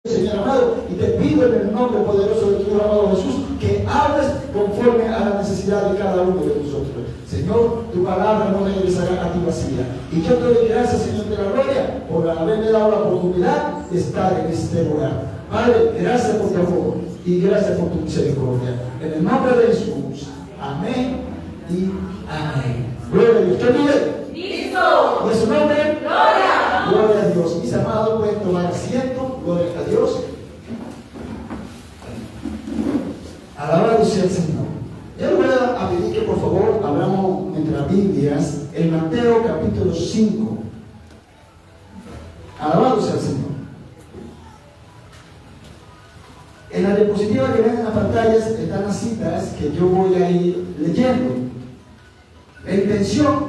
Señor amado, y te pido en el nombre poderoso de tu amado Jesús que hables conforme a la necesidad de cada uno de nosotros. Señor, tu palabra no regresará a ti vacía. Y yo te doy gracias, Señor de la gloria, por haberme dado la oportunidad de estar en este lugar. Padre, gracias por tu amor y gracias por tu misericordia. En el nombre de Jesús. Amén y amén. Gloria a Dios. ¿Qué pide? ¡Listo! ¿Y en su nombre? ¡Gloria! Gloria a Dios. Mis amados, pueden tomar asiento. Gloria a Dios. Alabado sea el Señor. Yo les voy a pedir que por favor abramos nuestras Biblias en Mateo capítulo 5. Alabado sea el Señor. En la diapositiva que ven en las pantallas están las citas que yo voy a ir leyendo. La intención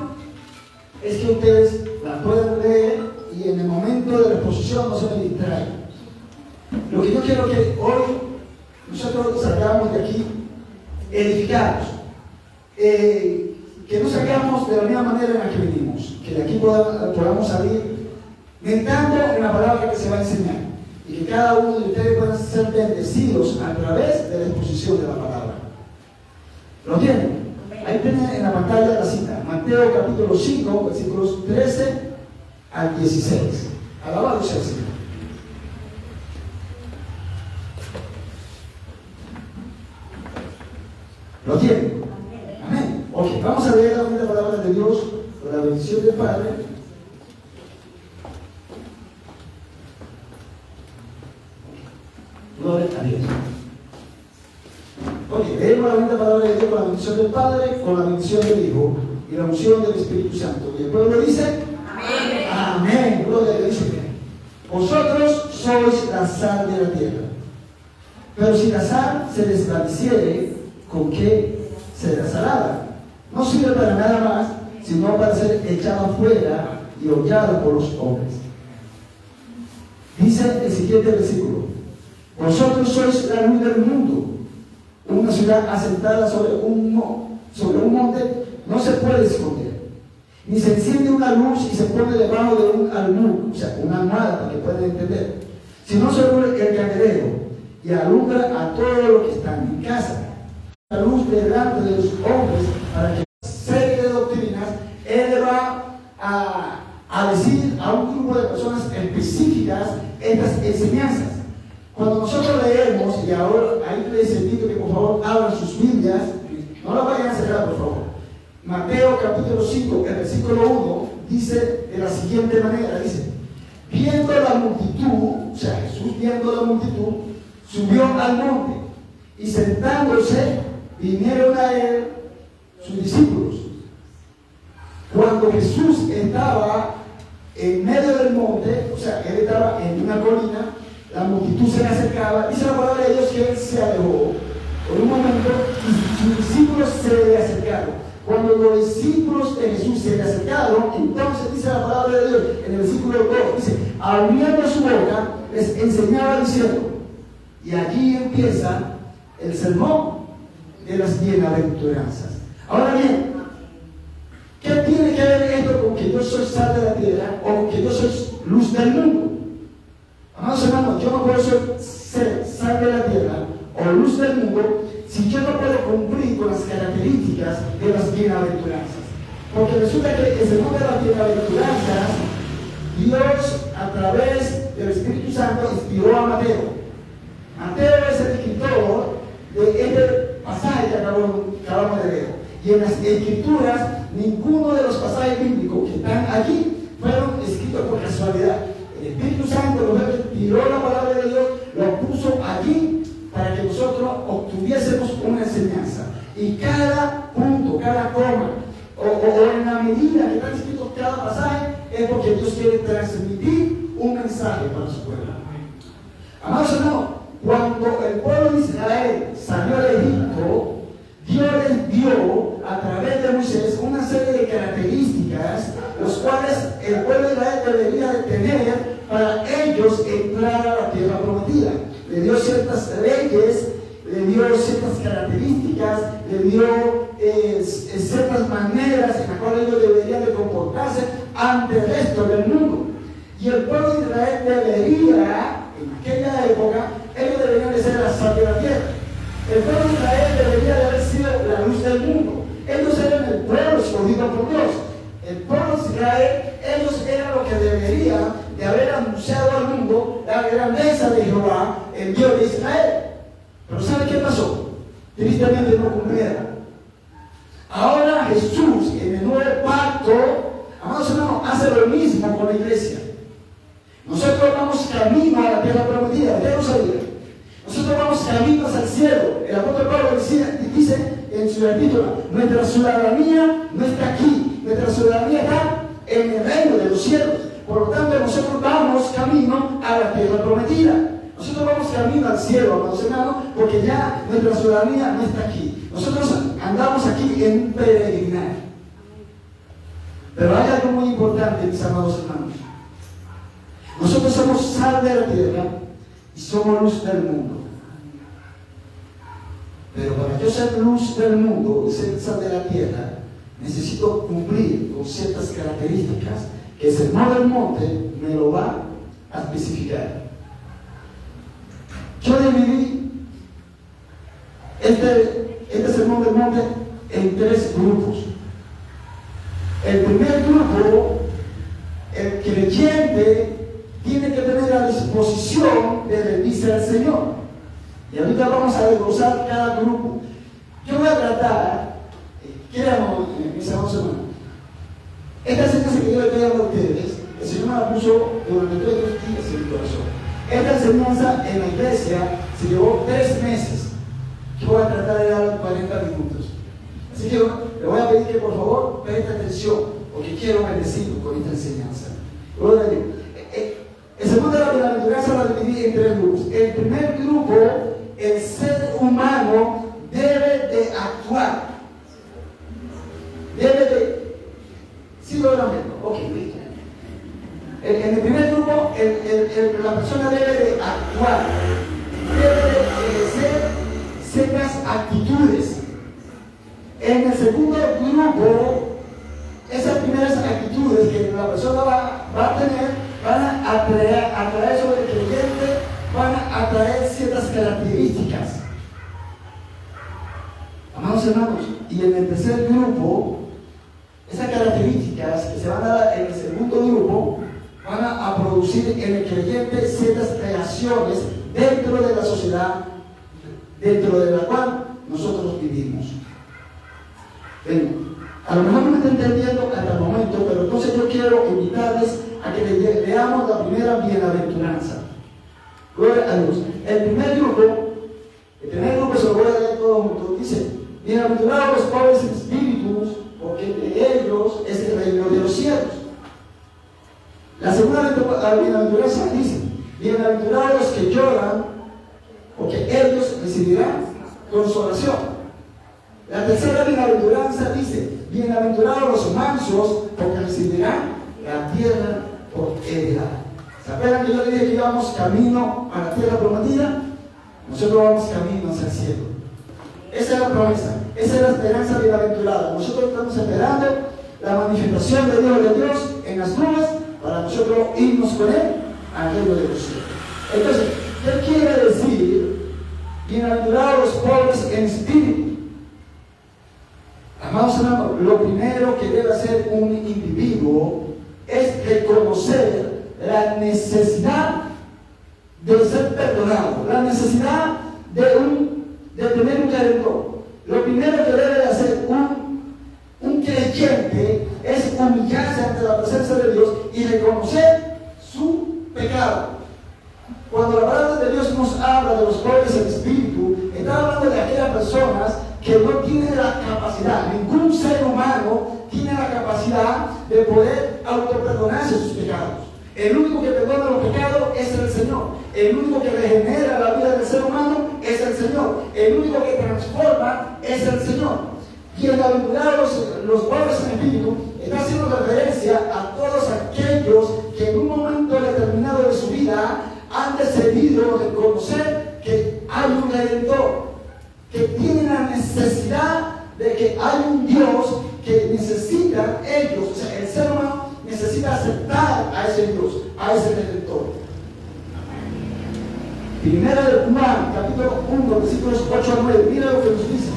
es que ustedes las puedan leer y en el momento de la exposición no se me distraigan. Lo que yo quiero que hoy nosotros salgamos de aquí edificados, que no salgamos de la misma manera en la que venimos, que de aquí podamos salir meditando en la palabra que se va a enseñar y que cada uno de ustedes puedan ser bendecidos a través de la exposición de la palabra. ¿Lo tienen? Ahí tienen en la pantalla la cita, Mateo capítulo 5, versículos 13 al 16. Alabado sea el Señor. ¿Lo tienen? Amén. Ok, vamos a leer la palabra de Dios con la bendición del Padre. Gloria a Dios. Ok, leemos la bonita palabra de Dios con la bendición del Padre, con la bendición del Hijo y la unción del Espíritu Santo. Y el pueblo dice: Amén. Amén. Gloria a Dios. Vosotros sois la sal de la tierra. Pero si la sal se desvaneciere, ¿con qué será salada? No sirve para nada más, sino para ser echada fuera y hollada por los hombres. Dice el siguiente versículo: vosotros sois la luz del mundo. Una ciudad asentada sobre un monte no se puede esconder. Ni se enciende una luz y se pone debajo de un almud, o sea, una almohada, para que puedan entender, sino sobre el candelero, y alumbra a todos los que están en casa. La luz delante de los hombres, para que serie de doctrinas él le va a decir a un grupo de personas específicas estas enseñanzas. Cuando nosotros leemos, y ahora ahí les invito que por favor abran sus Biblias, no la vayan a cerrar por favor. Mateo capítulo 5, el versículo 1 dice de la siguiente manera, dice: viendo la multitud, o sea, Jesús viendo la multitud, subió al monte y sentándose vinieron a él sus discípulos. Cuando Jesús estaba en medio del monte, o sea, él estaba en una colina, la multitud se le acercaba, dice la palabra de Dios que él se alejó por un momento y sus discípulos se le acercaron. Cuando los discípulos de Jesús se le acercaron, entonces dice la palabra de Dios en el versículo 2, dice: abriendo su boca les enseñaba diciendo, y allí empieza el sermón de las bienaventuranzas. Ahora bien, ¿qué tiene que ver esto con que yo soy sal de la tierra o con que yo soy luz del mundo? Amados hermanos, yo no puedo ser sal de la tierra o luz del mundo si yo no puedo cumplir con las características de las bienaventuranzas. Porque resulta que el sermón de las bienaventuranzas, Dios a través del Espíritu Santo inspiró a Mateo. Mateo es el escritor de este pasaje que acabamos de leer. Y en las escrituras, ninguno de los pasajes bíblicos que están aquí fueron escritos por casualidad. El Espíritu Santo nos inspiró la palabra de Dios, lo puso allí para que nosotros obtuviésemos una enseñanza. Y cada punto, cada coma, o en la medida que están escritos cada pasaje, es porque Dios quiere transmitir un mensaje para su pueblo. Amados hermanos, cuando el pueblo de Israel salió de Egipto, Dios les dio a través de Moisés una serie de características, los cuales el pueblo de Israel debería de tener para ellos entrar a la tierra prometida. Le dio ciertas leyes, le dio ciertas características, le dio ciertas maneras en las cuales ellos deberían de comportarse ante el resto del mundo. Y el pueblo de Israel debería, en aquella época, ellos deberían de ser la sal de la tierra. El pueblo de Israel debería de haber sido la luz del mundo. Ellos eran el pueblo escogido por Dios. El pueblo de Israel, ellos eran lo que deberían de haber anunciado al mundo la grandeza de Jehová, el Dios de Israel. Pero ¿sabe qué pasó? Tristemente no cumplieron. Ahora Jesús, en el nuevo pacto, amados hermanos, hace lo mismo con la iglesia. Nosotros vamos camino a la tierra prometida, ya lo sabía. Nosotros vamos caminos al cielo. El apóstol Pablo dice en su epístola, nuestra ciudadanía no está aquí, nuestra ciudadanía está en el reino de los cielos. Por lo tanto, nosotros vamos camino a la tierra prometida. Nosotros vamos camino al cielo, amados hermanos, porque ya nuestra ciudadanía no está aquí. Nosotros andamos aquí en un peregrinar. Pero hay algo muy importante, mis amados hermanos. Nosotros somos sal de la tierra y somos luz del mundo. Pero para yo ser luz del mundo y ser sal de la tierra, necesito cumplir con ciertas características que el Sermón del Monte me lo va a especificar. Yo dividí este Sermón del Monte en 3 grupos. El primer grupo, el creyente tiene que tener la disposición de rendirse al Señor. Y ahorita vamos a desglosar cada grupo. Yo voy a tratar, queremos, mis amados hermanos, esta enseñanza que yo le estoy dando a ustedes, el Señor me la puso durante 3 días en mi corazón. Esta enseñanza en la iglesia se llevó 3 meses. Yo voy a tratar de dar 40 minutos. Así que le voy a pedir que por favor preste atención, porque quiero bendecirlo con esta enseñanza. Gloria a Dios. El segundo de la bienaventuranza lo dividí en 3 grupos. El primer grupo, el ser humano debe de actuar. Debe de... ¿Sí lo están viendo? Ok, listo. En el primer grupo, la persona debe de actuar. Debe de ejercer ciertas actitudes. En el segundo grupo, esas primeras actitudes que la persona va a tener, van a atraer sobre el creyente, van a atraer ciertas características. Amados hermanos, y en el tercer grupo, esas características que se van a dar en el segundo grupo, van a producir en el creyente ciertas reacciones dentro de la sociedad, dentro de la cual nosotros vivimos. Bien, a lo mejor no me está entendiendo hasta el momento, pero entonces yo quiero invitarles a que leamos la primera bienaventuranza. Gloria a Dios. El primer grupo se lo voy a leer todo junto. Dice: bienaventurados los pobres en espíritus, porque de ellos es el reino de los cielos. La segunda bienaventuranza dice: bienaventurados los que lloran, porque ellos recibirán consolación. La tercera bienaventuranza dice: bienaventurados los mansos, porque recibirán la tierra por heredad. ¿Se acuerdan que yo le dije que íbamos camino a la tierra prometida? Nosotros vamos camino hacia el cielo. Esa es la promesa, esa es la esperanza bienaventurada. Nosotros estamos esperando la manifestación de Dios en las nubes para nosotros irnos con Él al reino de los cielos. Entonces, ¿qué quiere decir bienaventurados los pobres en espíritu? Amados hermanos, lo primero que debe hacer un individuo es reconocer la necesidad de ser perdonado, la necesidad de tener un redentor. Lo primero que debe hacer un creyente es humillarse ante la presencia de Dios y reconocer su pecado. Cuando la palabra de Dios nos habla de los pobres en espíritu, está hablando de aquellas personas que no tienen la capacidad, ningún ser humano tiene la capacidad de poder autoperdonarse sus pecados. El único que perdona los pecados es el Señor. El único que regenera la vida del ser humano es el Señor. El único que transforma es el Señor. Bienaventurados los pobres en espíritu está haciendo referencia a todos aquellos que en un momento determinado de su vida han decidido reconocer que hay un Redentor, que tienen la necesidad de que hay un Dios que necesitan ellos, o sea, el ser humano necesita aceptar a ese Dios, a ese Redentor. Primera de Juan, capítulo 1, versículos 8 a 9. Mira lo que nos dice.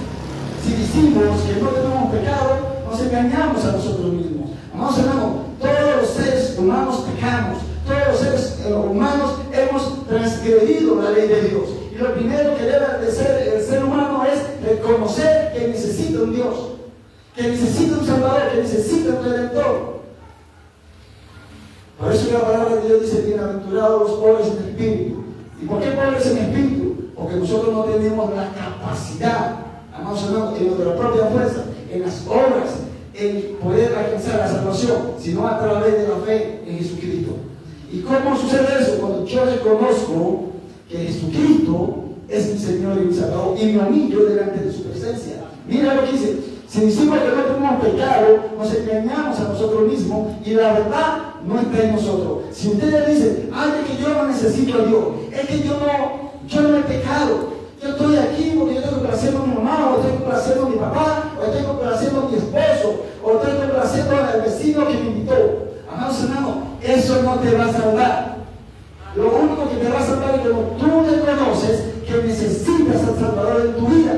Si decimos que no tenemos pecado, nos engañamos a nosotros mismos. Amados hermanos, todos los seres humanos pecamos. Todos los seres humanos hemos transgredido la ley de Dios. Y lo primero que debe de ser el ser humano es reconocer que necesita un Dios, que necesita un Salvador, que necesita un Redentor. Por eso la palabra de Dios dice: bienaventurados los pobres en espíritu. ¿Y por qué pobres en espíritu? Porque nosotros no tenemos la capacidad, amados hermanos, en nuestra propia fuerza, en las obras, en poder alcanzar la salvación, sino a través de la fe en Jesucristo. ¿Y cómo sucede eso? Cuando yo reconozco que Jesucristo es mi Señor y mi Salvador y me humillo delante de su presencia. Mira lo que dice: si decimos que no tenemos pecado, nos engañamos a nosotros mismos y la verdad no está en nosotros. Si ustedes dicen: ay, es que yo no necesito a Dios, es que yo no he pecado, yo estoy aquí porque yo estoy complaciendo a mi mamá, o estoy complaciendo a mi papá, o estoy complaciendo a mi esposo, o estoy complaciendo al vecino que me invitó. Amados hermanos, eso no te va a salvar. Lo único que te va a salvar es cuando tú reconoces que necesitas al Salvador en tu vida.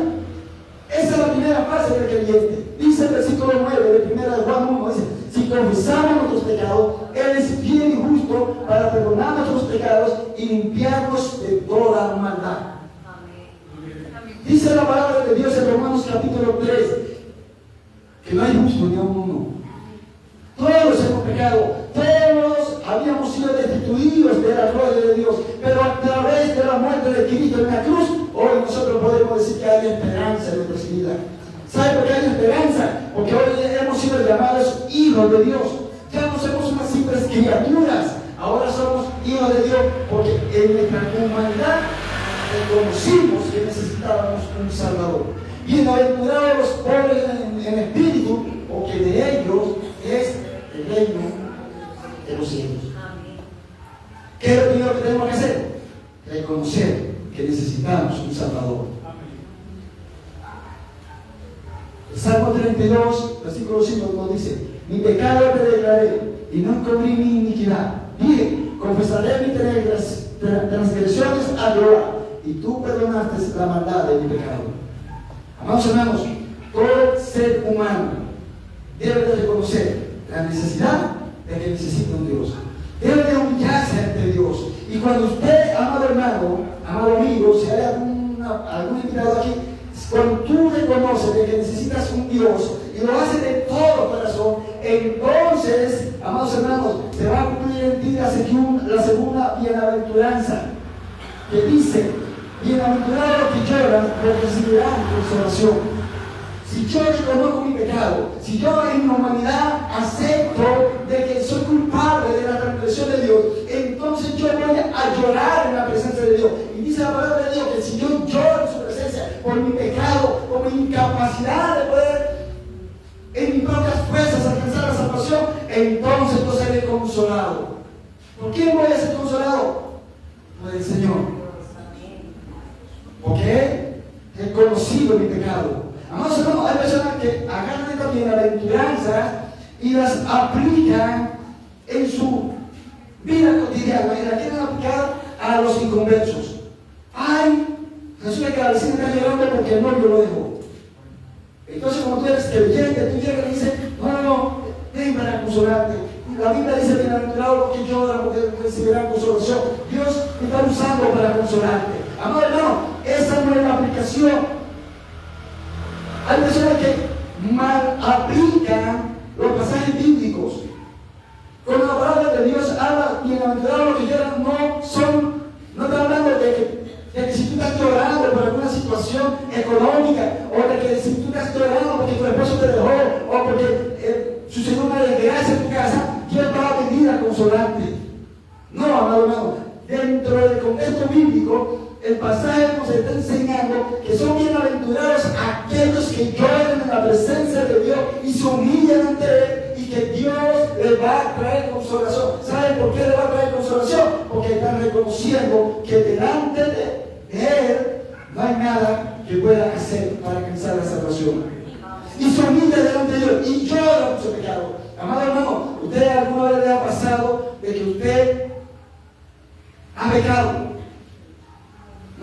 Esa es la primera fase del creyente. Dice el versículo 9 de 1 de Juan 1, dice: si confesamos nuestros pecados, Él es fiel y justo para perdonar nuestros pecados y limpiarnos de toda maldad. Dice la palabra de Dios en Romanos capítulo 3 que no hay justo ni aun uno. Todos hemos pecado, todos habíamos sido destituidos de la gloria de Dios, pero a través de la muerte de Cristo en la cruz, hoy nosotros podemos decir que hay esperanza en nuestra vida. ¿Sabe por qué hay esperanza? Porque hoy hemos sido llamados hijos de Dios. Ya no somos unas simples criaturas, ahora somos hijos de Dios, porque en nuestra humanidad reconocimos que necesitábamos un Salvador. Bienaventurados los pobres en espíritu, porque de ellos es el reino de los cielos. ¿Qué es lo primero que tenemos que hacer? Reconocer que necesitamos un Salvador. El Salmo 32, versículo 5 nos dice: mi pecado te declaré y no encubrí mi iniquidad. Dije: confesaré mis transgresiones a Jehová, y tú perdonaste la maldad de mi pecado. Amados hermanos, todo ser humano debe de reconocer la necesidad de que necesita un Dios. Debe de humillarse ante Dios. Y cuando usted, amado hermano, amado amigo, si hay algún invitado aquí, cuando tú reconoces de que necesitas un Dios y lo haces de todo corazón, entonces, amados hermanos, se va a cumplir en ti la segunda bienaventuranza, que dice: bienaventurados los que lloran, porque recibirán consolación. Si yo reconozco mi pecado, si yo en mi humanidad acepto de que soy culpable de la transgresión de Dios, entonces yo voy a llorar en la presencia de Dios. Y dice la palabra de Dios que si yo lloro en su presencia por mi pecado, por mi incapacidad de poder en mis propias fuerzas alcanzar la salvación, entonces yo seré consolado. ¿Por quién voy a ser consolado? Por el Señor. Porque he conocido mi pecado. Amados hermanos, hay personas que agarran estas bienaventuranzas y las aplican en su vida cotidiana y la quieren aplicar a los inconversos. Ay, resulta que la vecina está llorando porque el novio lo dejó. Entonces, como tú eres creyente, tú llegas y dices: no, ven para consolarte. La Biblia dice: bienaventurados los que lloran, porque recibirán consolación. Dios te está usando para consolarte. Amado hermano, esa no es la aplicación. Hay personas que mal aplican los pasajes bíblicos. Cuando la palabra de Dios habla: bienaventurados los que lloran, no está hablando de que si tú estás llorando por alguna situación económica, o de que si tú estás llorando porque tu esposo te dejó, o porque sucedió una desgracia en tu casa, Dios va a venir a consolarte. No, amado hermano, dentro del contexto bíblico, el pasaje nos está enseñando que son bienaventurados aquellos que lloran en la presencia de Dios y se humillan ante Él, y que Dios les va a traer consolación. ¿Saben por qué les va a traer consolación? Porque están reconociendo que delante de Él no hay nada que pueda hacer para alcanzar la salvación. Y se humillan delante de Dios y lloran por su pecado. Amado hermano, ¿usted alguna vez le ha pasado de que usted ha pecado?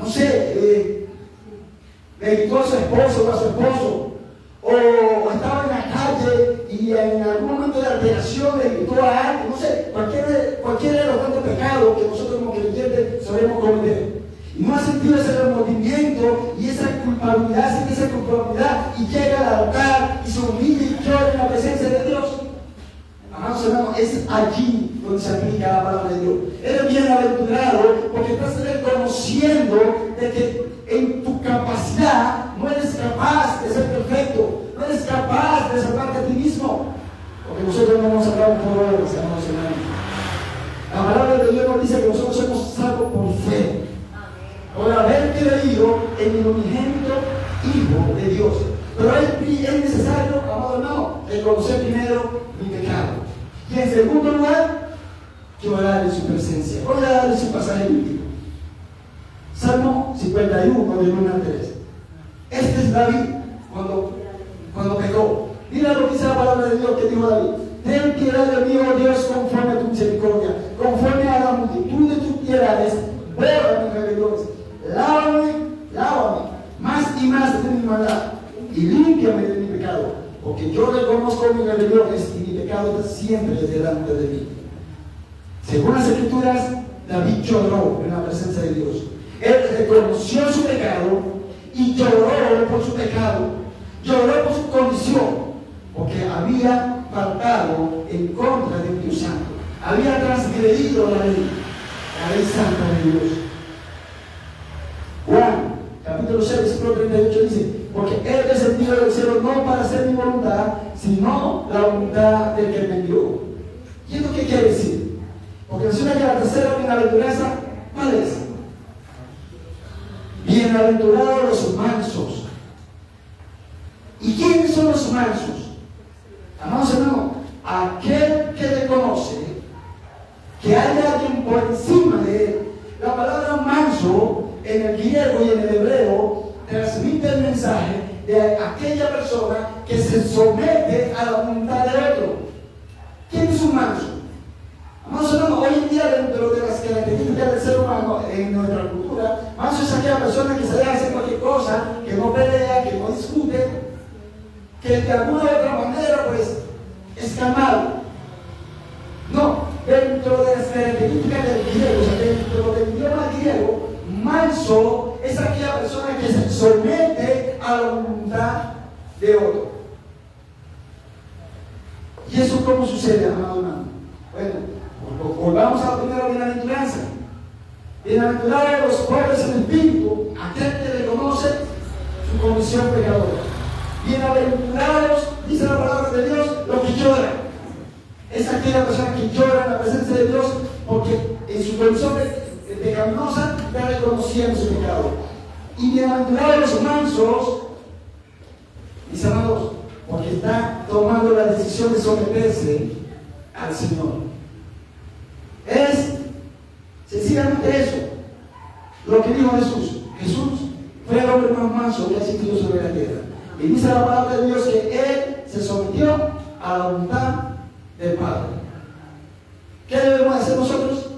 sé, le gritó a su esposo o a su esposo, o estaba en la calle y en algún momento de alteración le gritó a alguien, no sé, cualquiera de los tantos pecados que nosotros como creyentes sabemos cometer. Y no ha sentido ese remordimiento y esa culpabilidad, siente esa culpabilidad y llega al altar y se humilla y llora en la presencia de Dios. Amados hermanos, es allí donde se aplica la palabra de Dios. Eres bienaventurado porque estás reconociendo de que en tu capacidad no eres capaz de ser perfecto, no eres capaz de salvarte a ti mismo, porque nosotros no hemos salvado por obras, amados hermanos. La palabra de Dios nos dice que nosotros somos salvos por fe, por haber creído en el unigénito Hijo de Dios. Pero es necesario, amado hermano, reconocer primero mi pecado. Y en segundo lugar, llorar en su presencia. Voy a darle su pasaje bíblico. Salmo 51, del 1 al 3. Este es David cuando pecó. Mira lo que dice la palabra de Dios que dijo David. Ten piedad de mí, oh Dios, conforme a tu misericordia, conforme a la multitud de tus piedades, borra mis rebeliones. Lávame más y más de mi maldad y límpiame de mi pecado, porque yo reconozco mis rebeliones y mi pecado está siempre delante de mí. Según las Escrituras, David lloró en la presencia de Dios. Él reconoció su pecado y lloró por su pecado, lloró por su condición, porque había faltado en contra de Dios Santo, había transgredido la ley santa de Dios. Juan, capítulo 6, versículo 38 dice: porque Él descendió del cielo no para hacer mi voluntad, sino la voluntad del que me envió. ¿Y esto qué quiere decir? Porque resulta que la tercera bienaventuranza, ¿cuál es? Bienaventurados los mansos. ¿Y quiénes son los mansos? Amados hermanos, aquel que reconoce que hay alguien por encima de él. La palabra manso en el griego y en el hebreo transmite el mensaje de aquella persona que se somete a la voluntad de otro. ¿Quién es un manso? Amados hermanos, hoy en día, dentro de las características del ser humano en nuestra cultura, manso es aquella persona que se deja hacer cualquier cosa, que no pelea, que no discute, que de alguna u otra manera pues es calmado. No, dentro de las características del griego, o sea, dentro del idioma griego, manso es aquella persona que se somete a la voluntad de otro. ¿Y eso cómo sucede, amado hermano? Bueno, volvamos a la primera bienaventuranza. Bienaventurados los pobres en espíritu, aquel que reconoce su condición pecadora. Bienaventurados, dice la palabra de Dios, los que lloran. Es aquella persona que llora en la presencia de Dios porque en su condición pecaminosa está reconociendo su pecado. Y bienaventurados los mansos, mis amados, porque está tomando la decisión de someterse al Señor. Es sencillamente eso lo que dijo Jesús. Jesús fue el hombre más manso que ha existido sobre la tierra. Y dice la palabra de Dios que Él se sometió a la voluntad del Padre. ¿Qué debemos hacer nosotros?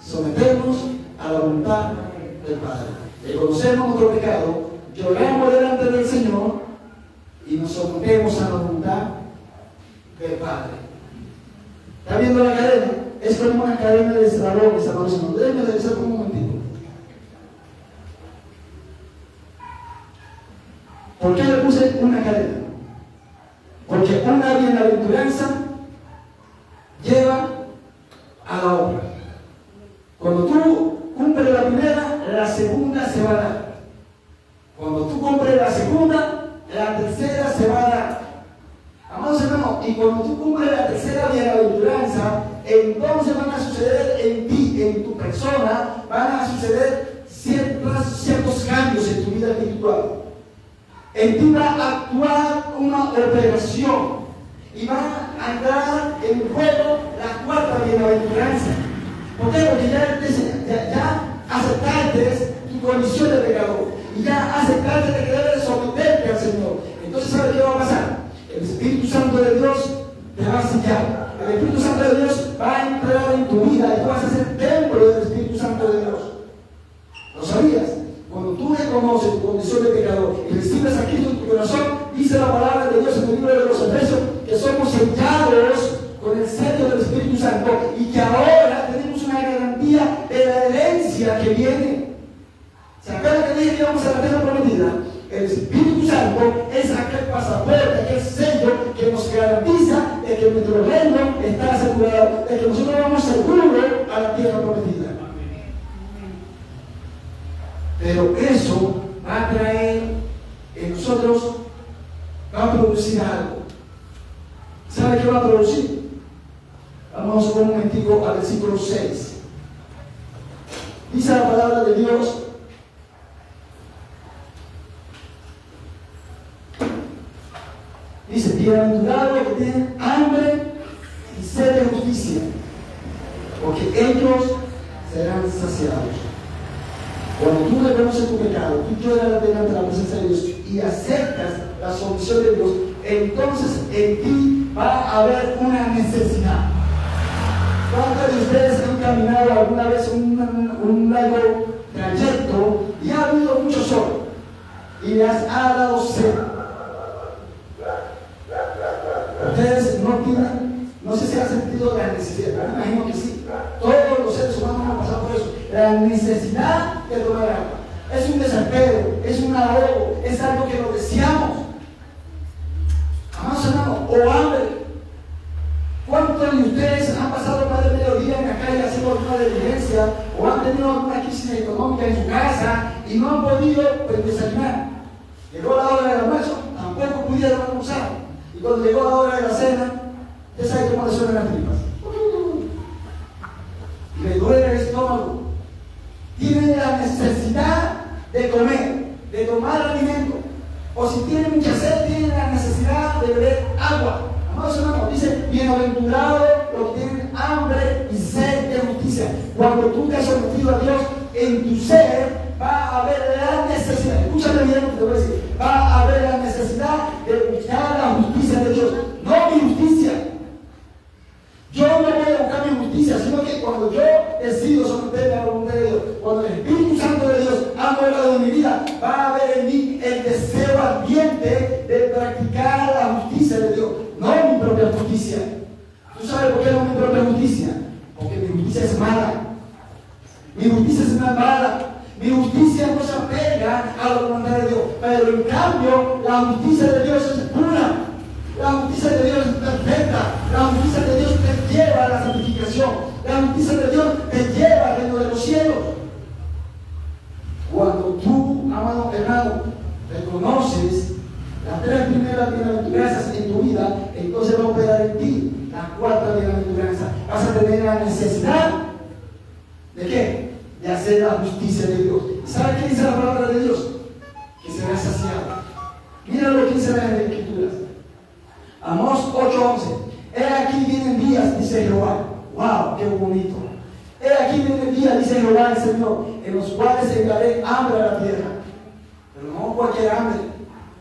Someternos a la voluntad del Padre. Reconocemos nuestro pecado, lloramos delante del Señor y nos sometemos a la voluntad del Padre. ¿Está viendo la cadena? Es como una cadena de eslabones, amados hermanos. Déjenme regresar por un momentito. ¿Por qué le puse una cadena? Porque una bienaventuranza lleva a la otra. Cuando tú cumples la primera, la segunda se va a dar. Cuando tú cumples la segunda, la tercera se va a dar. Amados hermanos, y cuando tú cumples la tercera bienaventuranza, entonces van a suceder en ti, en tu persona, van a suceder ciertos cambios en tu vida espiritual. En ti va a actuar una operación y va a entrar en juego la cuarta bienaventuranza. ¿Por qué? Porque ya aceptaste tu condición de pecador y ya aceptaste que debes someterte al Señor. Entonces, ¿sabes qué va a pasar? El Espíritu Santo de Dios te va a sellar. El Espíritu Santo de Dios va a entrar en tu vida y tú vas a ser templo del Espíritu Santo de Dios. ¿Lo sabías? reconoces tu condición de pecador y recibes a Cristo en tu corazón, dice la palabra de Dios en el libro de los Efesios que somos sellados con el sello del Espíritu Santo y que ahora tenemos una garantía de la herencia que viene. ¿Se acuerdan que dije que íbamos a la tierra prometida? El Espíritu Santo es aquel pasaporte, aquel sello que nos garantiza de que nuestro reino está asegurado, de que nosotros vamos seguros a la tierra prometida. Pero eso va a traer en nosotros, va a producir algo. ¿Sabe qué va a producir? Vamos un momentico al versículo 6. Dice la palabra de Dios. Dice, bienaventurados los que tienen hambre y sed de justicia, porque ellos serán saciados. Cuando tú reconoces tu pecado, tú lloras delante de la presencia de Dios y aceptas la solución de Dios, entonces en ti va a haber una necesidad. ¿Cuántos de ustedes han caminado alguna vez un largo trayecto y ha habido mucho sol y les ha dado sed? Ustedes no tienen, no sé si han sentido la necesidad, pero me imagino que sí. Todos los seres humanos han pasado por eso. La necesidad de tomar agua. Es un desespero, es un ahogo, es algo que lo deseamos. Amados hermanos, o hambre. ¿Cuántos de ustedes han pasado más de mediodía en la calle haciendo alguna diligencia o han tenido alguna crisis económica en su casa y no han podido desayunar? Llegó la hora del almuerzo, tampoco pudieron almorzar. Y cuando llegó la hora de la cena, ya sabe cómo le suenan las tripas. Y le duele el estómago. Tienen la necesidad de comer, de tomar alimento. O si tienen mucha sed, tienen la necesidad de beber agua. Amados hermanos, dice, bienaventurados los que tienen hambre y sed de justicia. Cuando tú te has sometido a Dios, en tu ser va a haber la necesidad. Escúchame bien lo que te voy a decir. Va a haber la necesidad de buscar la justicia de Dios, no mi justicia. Yo no voy a buscar mi justicia, sino que cuando yo decido someterme a la voluntad de Dios, cuando el Espíritu Santo de Dios ha morado en mi vida, va a haber en mí el deseo ardiente de practicar la justicia de Dios, no mi propia justicia. ¿Tú sabes por qué no mi propia justicia? Porque mi justicia es mala. Mi justicia es una mala. Mi justicia no se apega a la voluntad de Dios, pero en cambio la justicia de Dios es pura. La justicia de Dios es perfecta. La justicia de Dios te lleva a la santificación. La justicia de Dios te lleva al reino de los cielos. Cuando tú, amado hermano, reconoces las tres primeras bienaventuranzas en tu vida, entonces va a operar en ti la cuarta bienaventuranza. Vas a tener la necesidad ¿de qué? De hacer la justicia de Dios. ¿Sabe qué dice la palabra de Dios? Que será saciado. Mira lo que dice las Escrituras. Amós 8:11. He aquí vienen días, dice Jehová. ¡Wow! ¡Qué bonito! He aquí vienen días, dice Jehová el Señor, en los cuales enviaré hambre a la tierra. Pero no cualquier hambre.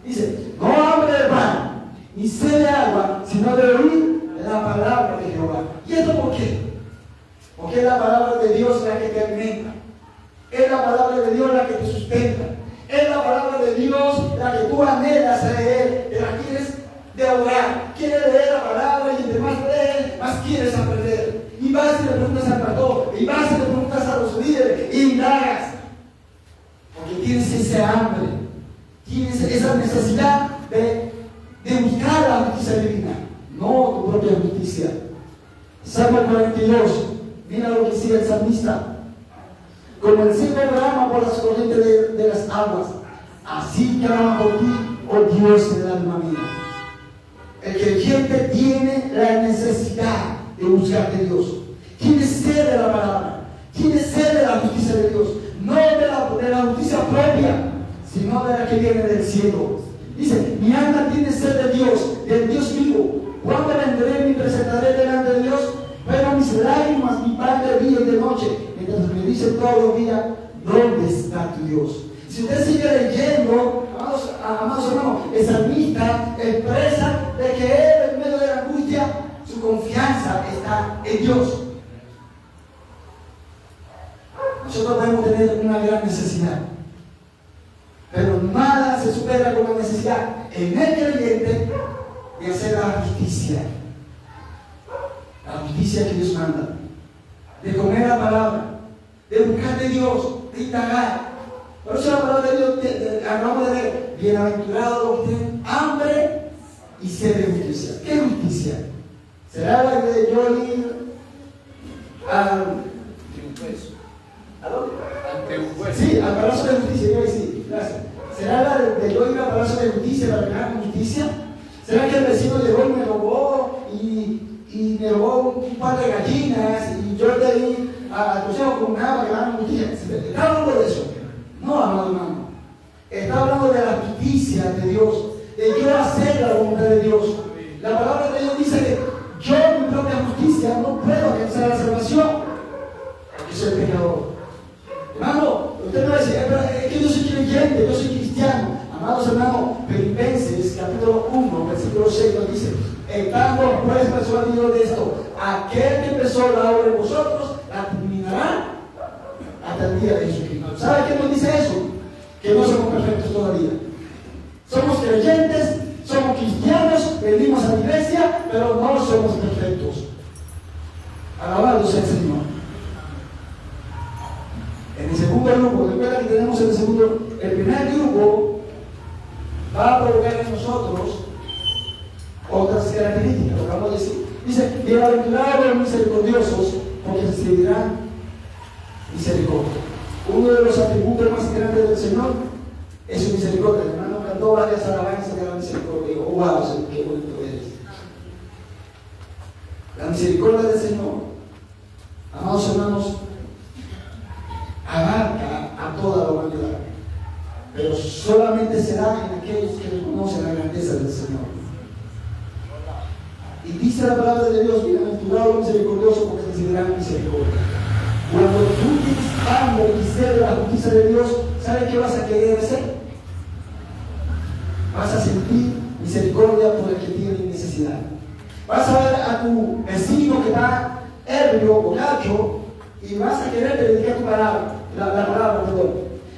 Dice, no hambre de pan, ni sed de agua, sino de oír la palabra de Jehová. ¿Y esto por qué? Porque es la palabra de Dios la que te alimenta. Es la palabra de Dios la que te sustenta. Es la palabra de Dios la que tú anhelas leer, te la quieres devorar. Quieres leer la palabra y entre más lees, más quieres aprender. Y vas y le preguntas al pastor, y vas y le preguntas a los líderes, y indagas. Porque tienes ese hambre, tienes esa necesidad de buscar la justicia divina, no tu propia justicia. Salmo 42, mira lo que dice el salmista. Como el cielo brama por las corrientes de las aguas, así clama por ti, oh Dios del alma mía. El creyente tiene la necesidad de buscar de Dios. Tiene sed de la palabra, tiene sed de la justicia de Dios, no de la justicia propia, sino de la que viene del cielo. Dice, mi alma tiene sed de Dios, del Dios vivo. ¿Cuándo vendré y me presentaré delante de Dios? Pero mis lágrimas, mi pan de día y de noche, mientras me dicen todos los días, ¿dónde está tu Dios? Si usted sigue leyendo, amados hermanos, el salmista expresa de que él, en medio de la angustia, su confianza está en Dios. Nosotros podemos tener una gran necesidad. Pero nada se supera con la necesidad en el creyente de hacer la justicia. La justicia que Dios manda. De comer la palabra. De buscar de Dios. De indagar. Por eso la palabra de Dios hablamos de leer. Bienaventurados los que tienen hambre y sed de justicia. ¿Qué justicia? ¿Será la de yo ir ¿a dónde? Ante un juez. Sí, al Palacio de Justicia, yo sí, gracias. ¿Será la de yo ir al Palacio de Justicia para ganar justicia? ¿Será que el vecino llegó y me robó y me robó un par de gallinas y yo le di al consejo comunal para ganar justicia? ¿Está hablando de eso? No, amado hermano. Está hablando de la justicia de Dios, de yo hacer la voluntad de Dios. La palabra de Dios dice que yo en mi propia justicia no puedo alcanzar la salvación, porque soy pecador. Hermano, usted me va a decir, es que yo soy creyente, yo soy cristiano. Amados hermanos, Filipenses capítulo 1, versículo 6 nos dice: estando pues persuadidos de esto, aquel que empezó la obra en vosotros, la terminará hasta el día de Jesucristo. ¿Sabe qué nos dice eso? Que no somos perfectos todavía. Somos creyentes, somos cristianos, venimos a la iglesia, pero no somos perfectos. Alabado sea el Señor. En el segundo grupo, recuerda que tenemos el primer grupo va a provocar en nosotros otras características, lo acabamos de decir. Dice: bienaventurados los misericordiosos, porque recibirán misericordia. Uno de los atributos más grandes del Señor es su misericordia. El hermano cantó varias alabanzas de la misericordia. Digo, oh, wow, Señor, qué bonito eres. La misericordia del Señor, amados hermanos, abarca a toda la humanidad, pero solamente se da en aquellos que reconocen la grandeza del Señor. Y dice la palabra de Dios: bienaventurados los misericordiosos, porque recibirán misericordia. Cuando tú tienes hambre y sed de la justicia de Dios, ¿sabes qué vas a querer hacer? Vas a sentir misericordia por el que tiene necesidad. Vas a ver a tu vecino que está ebrio, borracho, y vas a querer predicar tu palabra, la palabra, perdón.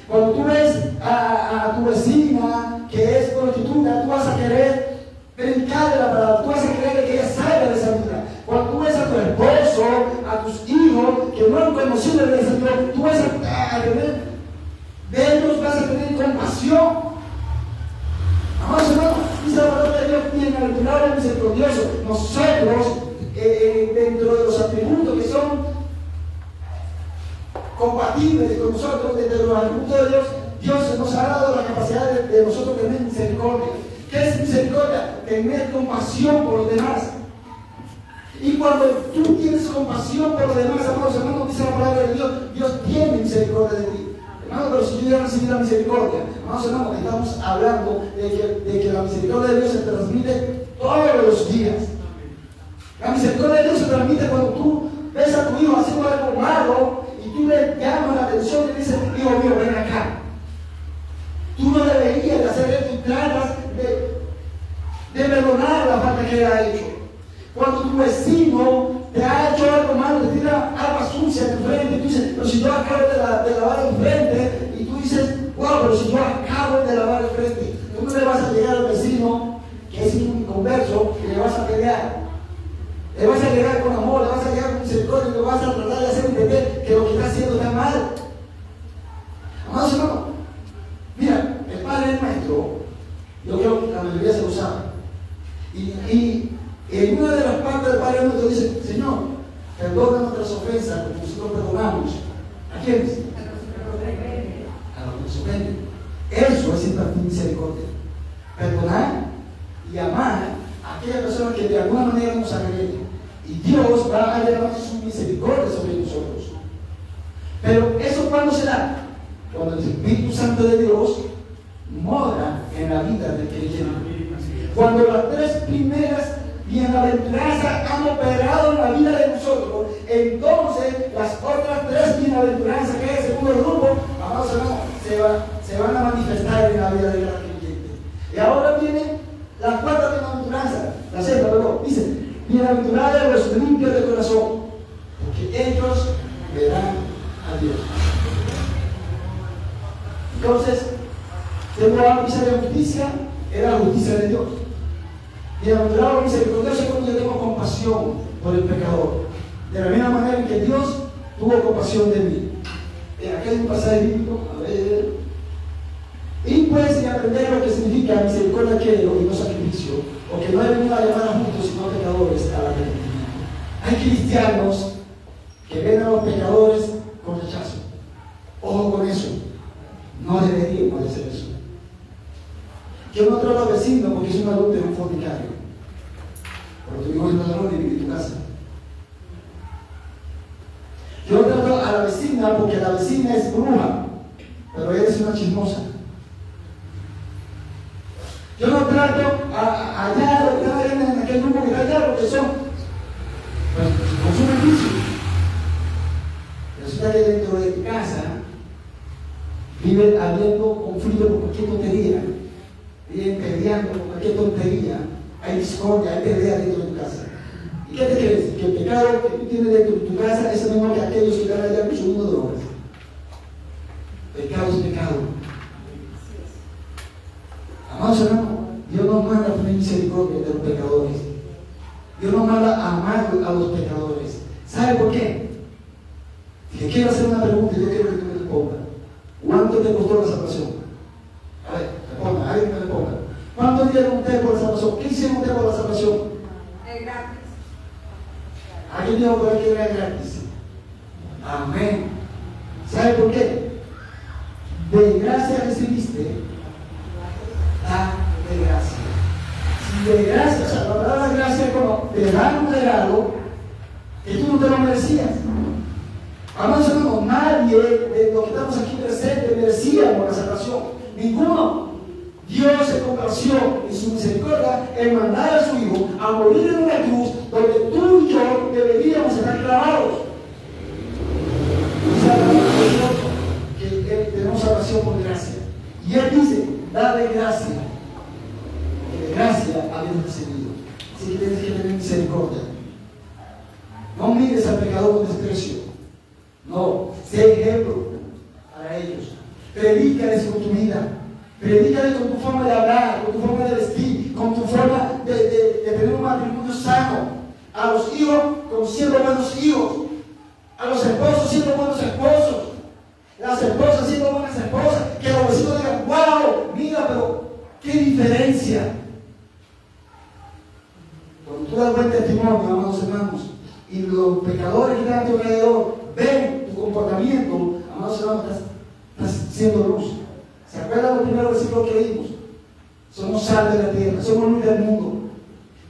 Cuando tú ves a tu vecina que es prostituta, tú vas a querer predicarle la palabra, tú vas a querer que ella salga de esa vida. Cuando tú ves a tu esposo, a tus hijos que no han conocido el Señor, tú vas a tener, de ellos vas a tener compasión. Amados hermanos, dice la palabra de Dios: bienaventurado y misericordioso. Nosotros, dentro de los atributos que son compatibles con nosotros, dentro de los atributos de Dios, Dios nos ha dado la capacidad de nosotros tener misericordia. ¿Qué es misericordia? Tener compasión por los demás. Y cuando tú tienes compasión por los demás, amados hermanos, dice la palabra de Dios, Dios tiene misericordia de ti. Hermano, pero si yo ya recibí la misericordia, amados hermanos, estamos hablando de que la misericordia de Dios se transmite todos los días. La misericordia de Dios se transmite cuando tú ves a tu hijo haciendo algo malo y tú le llamas la atención y le dices: hijo mío, ven acá. Tú no deberías de hacer esto y tratas de perdonar la falta que él ha hecho. Cuando tu vecino te ha hecho algo malo, te tira agua sucia en tu frente, y tú dices: pero si yo acabo de lavar el frente, y tú dices: wow, pero si yo acabo de lavar el frente, tú no le vas a llegar al vecino que es inconverso y le vas a pelear. Le vas a llegar con amor, le vas a llegar con misericordia y le vas a tratar de hacer entender que lo que está haciendo está mal. Amados hermanos, mira, el Padre Nuestro, yo creo que la mayoría se lo sabe. Y en una de las partes del Padre Nuestro dice: Señor, perdona nuestras ofensas como nosotros perdonamos. ¿A quiénes? A los que nos ofenden. Eso es impartir misericordia. Perdonar y amar a aquella persona que de alguna manera nos agrede. Y Dios va a llevar su misericordia sobre nosotros. Pero eso, ¿cuándo se da? Cuando el Espíritu Santo de Dios mora en la vida del creyente. Cuando las tres primeras bienaventuranzas han operado en la vida de nosotros, entonces las otras tres bienaventuranzas, que es el segundo grupo, amados hermanos, se van a manifestar en la vida de cada creyente. Y ahora viene la cuarta bienaventuranza, la sexta, perdón, dice: bienaventurados los limpios de corazón, porque ellos verán a Dios. Entonces, Tengo hambre de justicia, era la justicia de Dios. Bienaventurado misericordioso cuando yo tengo compasión por el pecador. De la misma manera en que Dios tuvo compasión de mí. Aquí hay un pasaje bíblico, a ver. Y pues, y aprender lo que significa misericordia quiero y no sacrificio, porque no he venido a llamar a justos sino a pecadores al arrepentimiento. Hay cristianos que ven a los pecadores con rechazo. Ojo con eso. No deberíamos hacer eso. Yo no trato al vecino porque es un adulto, un fornicario. Pero tu hijo es ladrón y vive en tu casa. Yo no trato a la vecina porque la vecina es bruja, pero ella es una chismosa. Yo no trato allá, lo que están en aquel grupo que está allá, porque son, pues, consumen vicio. Resulta que dentro de tu casa viven habiendo conflicto por cualquier tontería, viven peleando por cualquier tontería, hay discordia, hay pelea dentro de tu casa. ¿Y qué te crees? Que el pecado que tú tienes dentro de tu casa es el mismo que aquellos que están allá consumiendo drogas. Pecado es pecado. Amados hermanos, Dios nos manda a tener misericordia de los pecadores. Dios nos manda a amar a los pecadores. ¿Sabe por qué? Te quiero hacer una pregunta y yo quiero que tú me respondas. ¿Cuánto te costó la salvación? A ver, responda, alguien me responda. ¿Cuánto dieron ustedes por la salvación? ¿Qué hicieron ustedes por la salvación? Es gratis. Alguien dijo por ahí que era gratis. Amén. ¿Sabe por qué? De gracia recibiste, da de gracia. Si de gracia, o sea, la palabra gracia es como te dan un regalo que tú no te lo merecías. Amados hermanos, nadie de los que estamos aquí presentes merecíamos la salvación. Ninguno. Dios se complació en su misericordia en mandar a su Hijo a morir en una cruz donde tú y yo deberíamos estar clavados. Dice la palabra de Dios que tenemos salvación por gracia. Y Él dice, da de gracia. Que de gracia habíamos recibido. Así que tienes que tener misericordia. No mires al pecador con desprecio. No, sé ejemplo para ellos. Predícales con tu vida. Predícales con tu forma de hablar, con tu forma de vestir, con tu forma de tener un matrimonio sano. A los hijos, como siendo buenos hijos. A los esposos, siendo buenos esposos. Las esposas, siendo buenas esposas. Que los vecinos digan, wow, mira, pero qué diferencia. Cuando tú das buen testimonio, amados hermanos, y los pecadores que están a tu alrededor ven tu comportamiento, amados hermanos, estás siendo luz. ¿Se acuerdan los primeros versículos que leímos? Somos sal de la tierra, somos luz del mundo.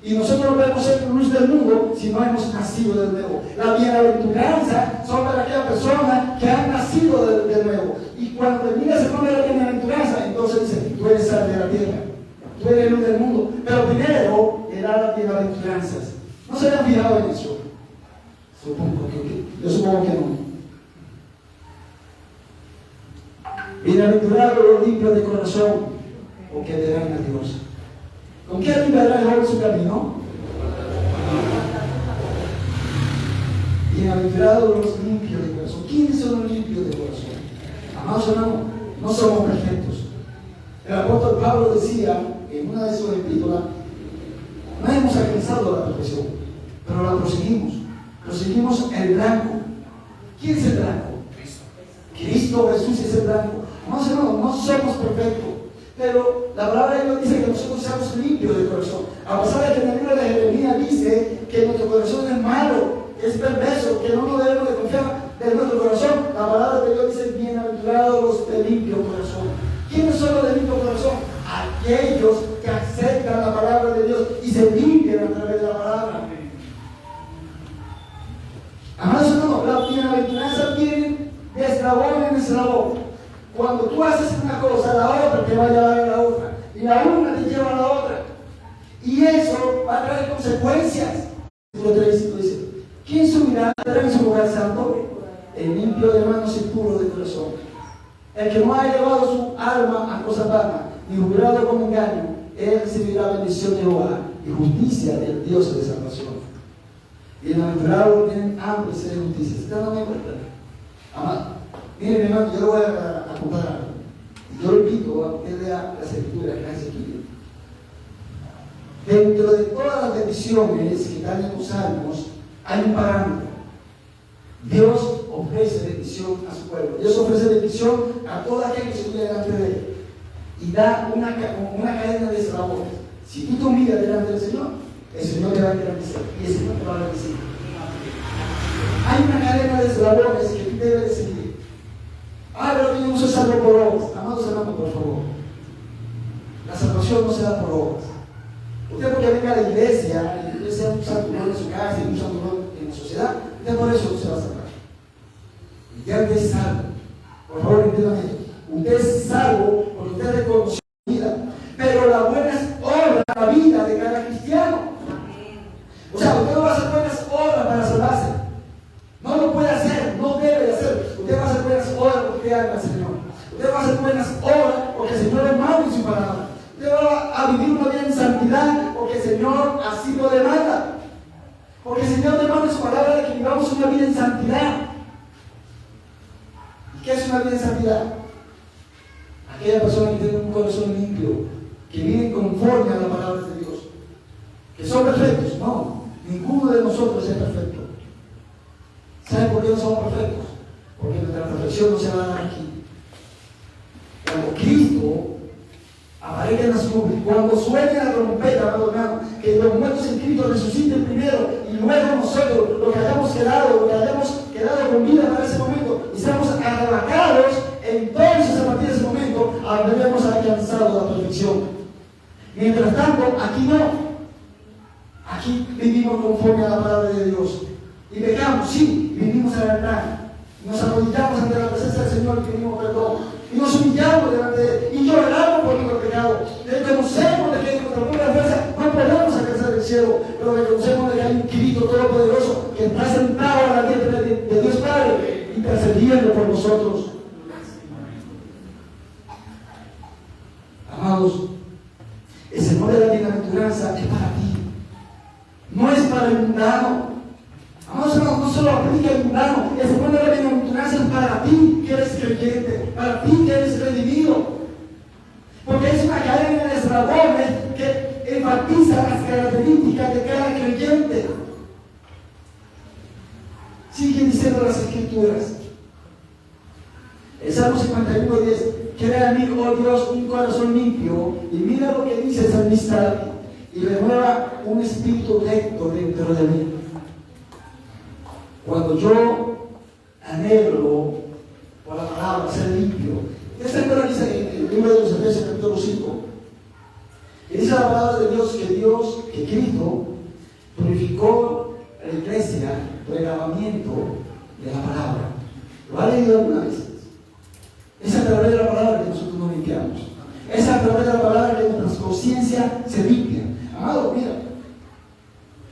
Y nosotros no podemos ser luz del mundo si no hemos nacido de nuevo. La bienaventuranza son para aquellas personas que han nacido de nuevo. Y cuando termina ese nombre de la bienaventuranza, entonces dice, tú eres sal de la tierra, tú eres luz del mundo. Pero primero era las bienaventuranzas. ¿No se habían fijado en eso? Yo supongo que no. Bienaventurados los limpios de corazón, porque verán a Dios. ¿Con qué limpiará el joven su camino? Bienaventurados los limpios de corazón. ¿Quiénes son los limpios de corazón? Amados hermanos, no somos perfectos. El apóstol Pablo decía en una de sus epístolas, no hemos alcanzado la perfección, pero la proseguimos. Proseguimos el blanco. ¿Quién es el blanco? Cristo Jesús es el blanco. Amados hermanos, no somos perfectos. Pero la palabra de Dios dice que nosotros seamos limpios de corazón. A pesar de que en el libro de Jeremías dice que nuestro corazón es malo, es perverso, que no nos debemos de confiar de nuestro corazón. La palabra de Dios dice, bienaventurados los de limpio corazón. ¿Quiénes son los de limpio corazón? Aquellos que aceptan la palabra de Dios y se limpian a través de la palabra. Amados hermanos, la bienaventuranza viene de eslabón en eslabón. Cuando tú haces una cosa, la otra te va a llevar a la otra. Y la una te lleva a la otra. Y eso va a traer consecuencias. El 3 dice, ¿quién subirá en su lugar santo? El limpio de manos y puro de corazón. El que no ha elevado su alma a cosas vanas, ni jurado con engaño, él recibirá bendición de Jehová y justicia del Dios de salvación. Bienaventurados tienen hambre y sed de justicia. ¿Se dan cuenta? Amado. Miren, hermano, yo le voy a contar algo. Yo invito a que lea las escrituras que hace aquí. Dentro de todas las bendiciones que dan en los salmos, hay un parámetro. Dios ofrece bendición a su pueblo. Dios ofrece bendición a todo aquel que se pone delante de él. Y da una cadena de eslabones. Si tú te humillas delante del Señor, el Señor te va a engrandecer y el Señor te va a bendecir. Hay una cadena de eslabones que tú debes de seguir. Pero yo no soy salvo por obras. Amados hermanos, por favor. La salvación no se da por obras. Usted porque venga a la iglesia, y usted sea un santo en su casa y un santo en la sociedad, usted por eso no se va a salvar. Ya usted es salvo. Por favor, entiéndame. Usted es salvo porque usted reconoció su vida. Pero la buena obra, la vida de cada cristiano. O sea, usted no va a hacer buenas obras para salvarse. No lo puede hacer, no debe de hacer. Usted va a hacer buenas obras porque ama al Señor. Usted va a hacer buenas obras porque el Señor es malo en su palabra. Usted va a vivir una vida en santidad porque el Señor así lo demanda. Porque el Señor demanda en su palabra de que vivamos una vida en santidad. ¿Y qué es una vida en santidad? Aquella persona que tiene un corazón limpio, que viven conforme a la palabra de Dios. ¿Que son perfectos? No, ninguno de nosotros es perfecto. ¿Saben por qué no somos perfectos? Porque nuestra perfección no se va a dar aquí. Cuando Cristo aparezca en las nubes, cuando suene la trompeta, amado hermano, que los muertos en Cristo resuciten primero y luego nosotros, los que hayamos quedado con vida para ese momento y seamos arrebatados, entonces a partir de ese momento habremos alcanzado la perfección. Mientras tanto, aquí no. Aquí vivimos conforme a la palabra de Dios. Y pecamos, sí, vinimos al altar. Nos arrodillamos ante la presencia del Señor y pedimos perdón. Y nos humillamos delante de Él. Y lloramos por nuestro pecado. Reconocemos de que en nuestra propia fuerza no podemos alcanzar el cielo. Pero reconocemos de que hay un Cristo todopoderoso que está sentado a la diestra de Dios Padre, intercediendo por nosotros. Amados, el Señor de la bienaventuranza es para ti. No es para el mundano. Amados hermanos, no solo aplica el mundano. El Señor de la bienaventuranza es para ti que eres creyente, para ti que eres redimido. Porque es una cadena de eslabones que enfatiza las características de cada creyente. Siguen diciendo las Escrituras. El Salmo 51:10. Crea en mí, oh Dios, un corazón limpio. Y mira lo que dice el salmista. Y renueva un espíritu recto dentro de mí. Cuando yo anhelo por la palabra ser limpio, esta palabra dice en el libro de los Efesios capítulo 5, que dice la palabra de Dios que Cristo purificó a la iglesia por el lavamiento de la palabra. ¿Lo ha leído alguna vez? Es a través de la palabra que nosotros nos limpiamos. Es a través de la palabra que nuestra conciencia se limpia. Amado, mira,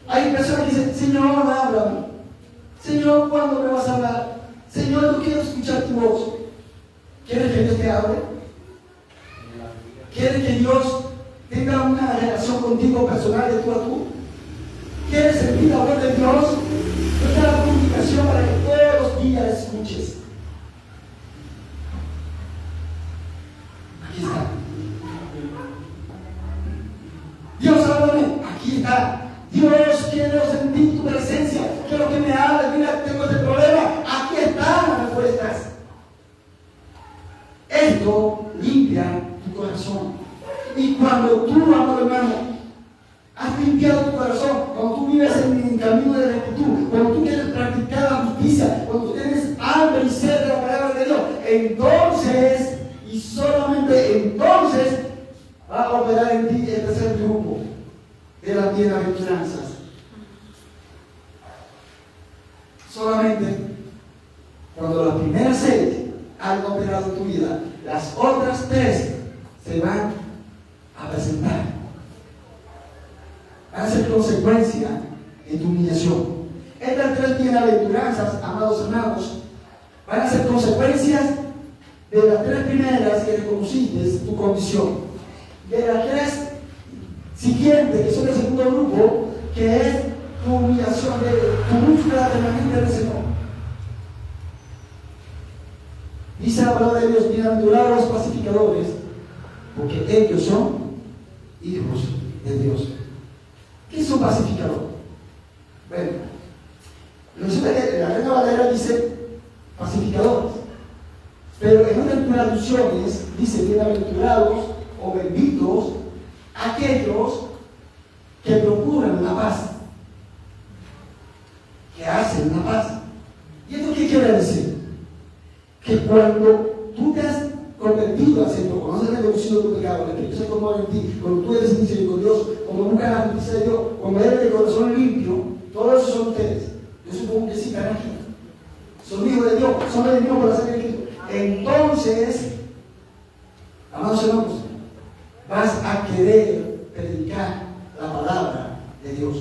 hay personas que dicen: Señor, háblame. Señor, ¿cuándo me vas a hablar? Señor, yo quiero escuchar tu voz. ¿Quieres que Dios te hable? ¿Quieres que Dios tenga una relación contigo personal de tú a tú? ¿Quieres sentir la voz de Dios? Yo te hago una invitación para que todos los días escuches. Aquí está. Dios, háblame. Aquí está. Dios, quiero sentir tu presencia. Quiero que me hables. Mira, tengo este problema. Aquí están las respuestas. Esto limpia tu corazón. Y cuando tú, amado hermano, has limpiado tu corazón, cuando tú vives en el camino de rectitud, cuando tú quieres practicar la justicia, cuando tú tienes hambre y sed de la palabra de Dios, entonces, y solamente entonces, va a operar en ti el tercer grupo de las bienaventuranzas. Solamente cuando las primeras 6 han operado en tu vida, las otras 3 se van a presentar. Van a ser consecuencia de tu humillación. Estas 3 bienaventuranzas, amados hermanos, van a ser consecuencias de las 3 primeras que reconociste tu condición. De las 3 siguientes, que son el segundo grupo, que es tu humillación, de tu búsqueda permanente del Señor. Dice la palabra de Dios: bienaventurados los pacificadores, porque ellos son hijos de Dios. ¿Qué es un pacificador? Bueno, resulta que la Reina Valera dice pacificadores, pero en otras traducciones dice bienaventurados o benditos aquellos que procuran la paz, que hacen la paz. ¿Y esto qué quiere decir? Que cuando tú te has convertido haciendo, cuando has reconocido tu pecado, el Espíritu Santo mora en ti, cuando tú eres misericordioso, cuando buscas la justicia de Dios, cuando eres de corazón limpio, todos esos son ustedes. Yo supongo que sí, están aquí. Son hijos de Dios, son redimidos por la sangre de Cristo. Entonces, amados hermanos, vas a querer predicar la palabra de Dios.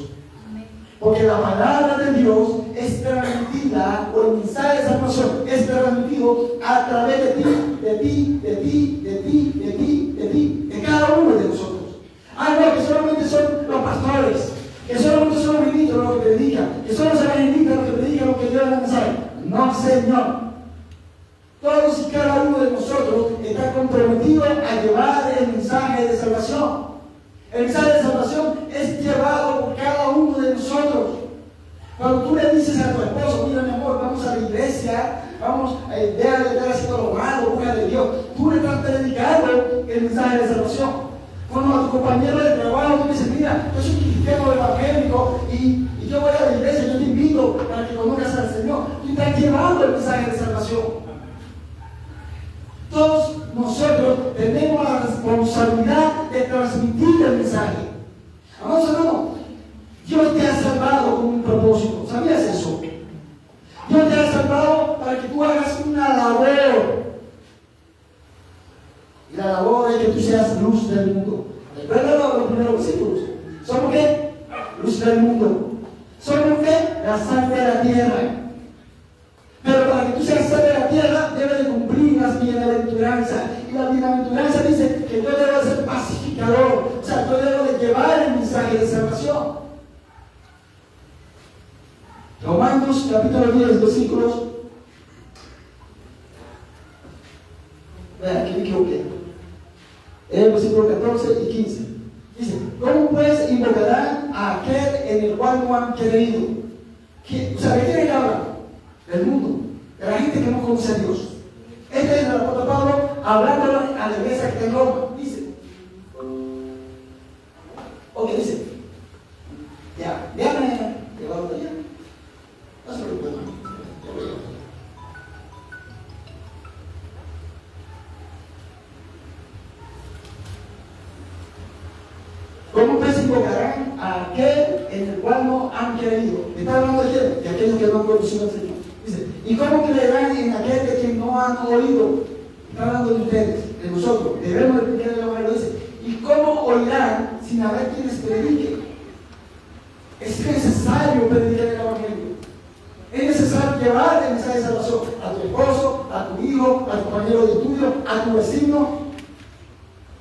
Porque la palabra de Dios es transmitida, o el mensaje de salvación es transmitido a través de cada uno de nosotros. No, que solamente son los pastores, que solamente son los ministros los que predican, que son los evangelistas los que predican, los que llevan el mensaje. No, Señor. Todos y cada uno de nosotros está comprometido a llevar el mensaje de salvación. El mensaje de salvación es llevado por cada uno de nosotros. Cuando tú le dices a tu esposo, mira mi amor, vamos a la iglesia, vamos a dejar de estar haciendo lo malo, busca de Dios, tú le estás predicando el mensaje de salvación. Cuando a tu compañero de trabajo tú dices, mira, yo soy cristiano evangélico y yo voy a la iglesia, yo te invito para que conozcas al Señor, tú estás llevando el mensaje de salvación. Todos nosotros tenemos la responsabilidad de transmitir el mensaje. Amados hermanos, Dios te ha salvado con un propósito. ¿Sabías eso? Dios te ha salvado para que tú hagas una labor. Y la labor es que tú seas luz del mundo. Recuerda los primeros versículos. ¿Somos qué? Luz del mundo. ¿Somos qué? La sal de la tierra. Pero para que tú seas sal de la tierra, debes de cumplir las bienaventuranzas. Y la bienaventuranza dice que yo debo ser pacificador. O sea, yo debo de llevar el mensaje de salvación. Romanos capítulo 10, versículos. Vean, aquí me equivoqué. El versículo 14 y 15. Dice, ¿cómo pues invocarán a aquel en el cual no han creído? O sea, ¿de quién es habla? Del mundo, de la gente que no conoce a Dios. Este es el apóstol Pablo hablando a la iglesia que está en Roma. Dice, dice, ya, déjame llevarlo allá. No se preocupe, ¿cómo pues invocarán a aquel en el cual no han creído? Está hablando de quién? De aquellos que no han conocido al Señor. Dice, ¿y cómo creerán en aquel de quien no han oído? Está hablando de ustedes, de nosotros. Debemos de predicar el evangelio. Dice, ¿y cómo oirán sin haber quienes prediquen? Es necesario predicar el evangelio. Es necesario llevar el mensaje de salvación a tu esposo, a tu hijo, a tu compañero de estudio, a tu vecino.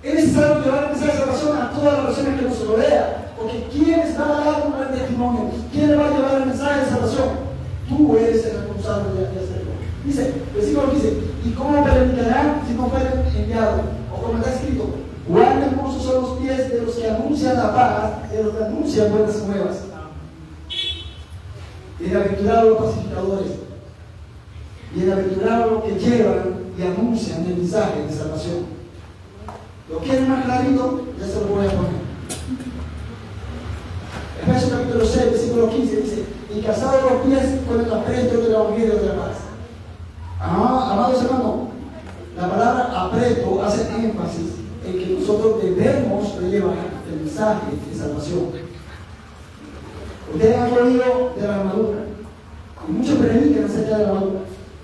Es necesario llevar el mensaje de salvación a todas las personas que nos rodean. Porque ¿quién va a dar un buen testimonio? ¿Quién le va a llevar el mensaje de salvación? Tú eres el responsable de hacerlo. Dice, versículo 15, ¿y cómo predicarán si no fueren enviados? O como está escrito, cuán hermosos son los pies de los que anuncian la paz, de los que anuncian buenas nuevas. Bienaventurados los pacificadores, bienaventurados los que llevan y anuncian el mensaje de salvación. ¿Lo quieren más clarito? Ya se lo voy a poner. Efesios capítulo 6, versículo 15 dice, y casados los pies con el apresto del evangelio de la paz. Amados hermanos, la palabra apresto hace énfasis en que nosotros debemos llevar el mensaje de salvación. Ustedes han oído de la armadura, y muchos predican acerca de la armadura,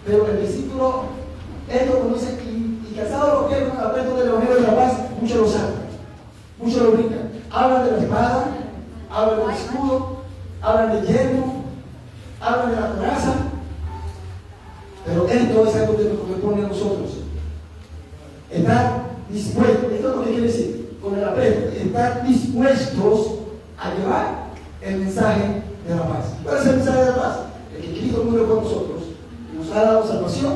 pero el versículo, esto cuando dice, y casados los pies con el apresto del evangelio de la paz, muchos lo saben, muchos lo brincan. Hablan de la espada, hablan del escudo, hablan del yelmo, hablan de la coraza, pero esto es algo que nos corresponde a nosotros. Estar dispuestos, esto es lo que quiere decir, con el apresto, estar dispuestos a llevar el mensaje de la paz. ¿Cuál es el mensaje de la paz? El que Cristo murió por nosotros, y nos ha dado salvación,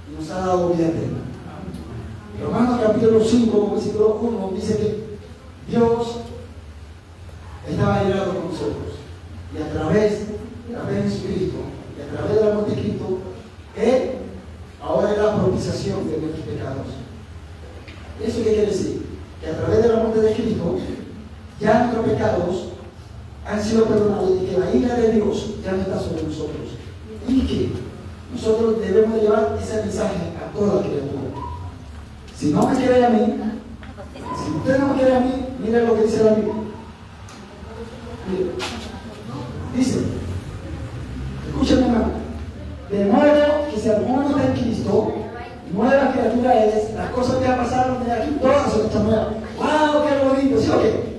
y nos ha dado vida eterna. Romanos capítulo 5, versículo 1 dice que Dios estaba llegando con nosotros. Y a través de la fe en Jesucristo, y a través de la muerte de Cristo, Él ahora es la propiciación de nuestros pecados. ¿Eso qué quiere decir? Que a través de la muerte de Cristo, ya nuestros pecados han sido perdonados y que la ira de Dios ya no está sobre nosotros. Y que nosotros debemos llevar ese mensaje a toda la criatura. Si no me quiere a mí, si usted no me quiere a mí, mire lo que dice la Biblia. Mire. Dice, escúchame hermano, de modo que si alguno está en Cristo, nueva criatura es, las cosas que pasaron de aquí, todas son estas nuevas. ¡Wow! ¡Qué bonito! ¿Sí o qué?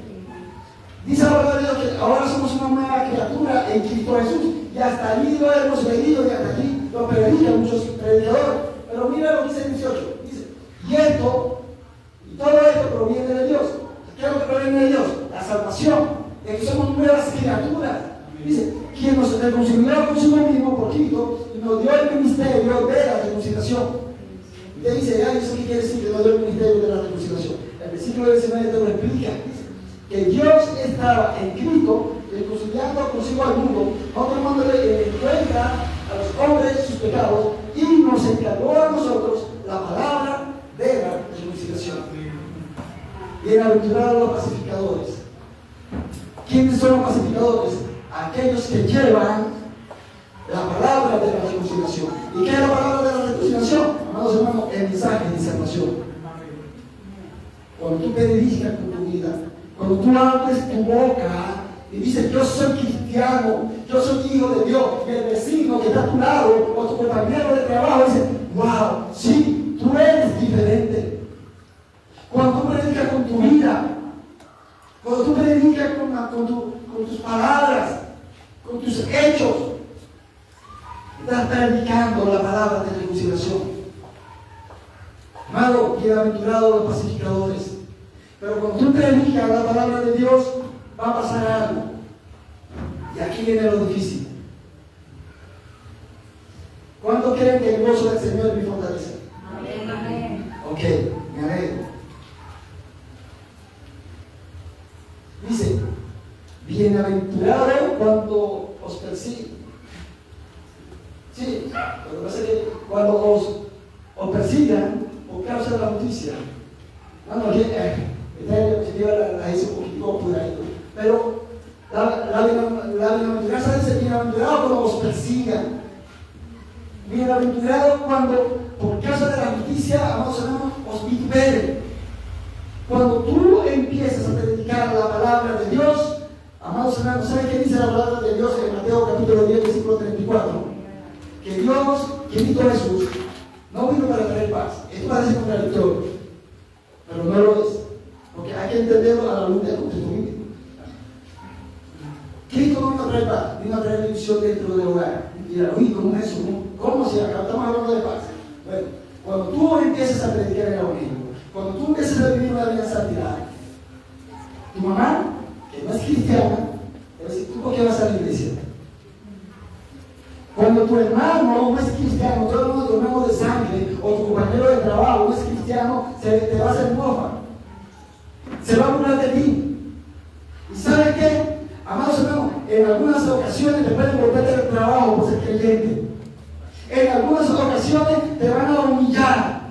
Dice la palabra de Dios que ahora somos una nueva criatura en Cristo Jesús. Y hasta allí lo hemos leído y hasta aquí lo predican muchos predicadores. Pero mira lo que dice el 18. Dice, y todo esto proviene de Dios. ¿Qué es lo que proviene de Dios? La salvación, de que somos nuevas criaturas. Dice, quien nos reconcilió consigo mismo por Cristo y nos dio el ministerio de la reconciliación. Y te dice, ¿eso qué quiere decir que nos dio el ministerio de la reconciliación? El versículo 19 te lo explica. Dice, que Dios estaba en Cristo reconciliando consigo al mundo, no tomándole en cuenta a los hombres sus pecados, y nos encargó a nosotros la palabra de la reconciliación. Bienaventurados los pacificadores. ¿Quiénes son los pacificadores? Aquellos que llevan la palabra de la reconciliación. ¿Y qué es la palabra de la reconciliación? Amados hermanos, el mensaje de salvación. Cuando tú predicas con tu vida, cuando tú abres tu boca y dices, yo soy cristiano, yo soy hijo de Dios, y el vecino que está a tu lado, o tu compañero de trabajo, dice, wow, sí, tú eres diferente. Cuando tú predicas con tu vida, cuando tú predicas con tus palabras, con tus hechos, estás predicando la palabra de reconciliación. Amado, bienaventurados los pacificadores. Pero cuando tú predicas la palabra de Dios, va a pasar algo. Y aquí viene lo difícil. ¿Cuántos creen que el gozo del Señor es mi fortaleza? Amén. Ok, me alegro. Dice, bienaventurado cuando os persiguen. Sí, lo que pasa es que cuando os persigan por causa de la justicia. La hice un poquito por ahí. Pero la bienaventuranza dice, bienaventurado cuando os persigan. Bienaventurado cuando por causa de la justicia, amados hermanos, os vituperen. Cuando tú empiezas a predicar la palabra de Dios, amados hermanos, ¿saben qué dice la palabra de Dios en Mateo capítulo 10, versículo 34? Que Dios, Cristo Jesús, no vino para traer paz. Esto parece contradictorio, pero no lo es. Porque hay que entenderlo a la luz del contexto bíblico. Cristo no vino a traer paz, vino a traer división dentro del hogar. Y la uy, ¿cómo es eso? ¿Cómo si acá estamos hablando de paz? Bueno, cuando tú empiezas a predicar el evangelio, cuando tú empiezas a vivir una vida de santidad, tu mamá, que no es cristiana, te va a decir, ¿tú por qué vas a la iglesia? Cuando tu hermano no es cristiano, tu hermano de sangre, o tu compañero de trabajo no es cristiano, te va a hacer mofa. Se va a burlar de ti. ¿Y sabes qué? Amados hermanos, en algunas ocasiones te pueden volver del trabajo por ser creyente. En algunas ocasiones te van a humillar,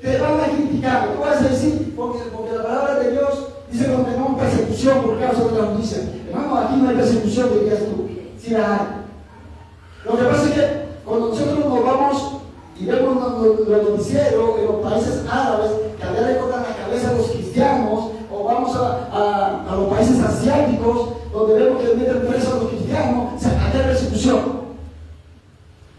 te van a criticar. Tú vas a decir, porque la palabra de Dios dice que no tenemos persecución por causa de la justicia. Hermano, aquí no hay persecución, dirías tú. Sí la hay. Lo que pasa es que cuando nosotros nos vamos y vemos los noticieros en los países árabes, que a veces le cortan la cabeza a los cristianos, o vamos a los países asiáticos, donde vemos que meten presos a los cristianos, aquí hay persecución.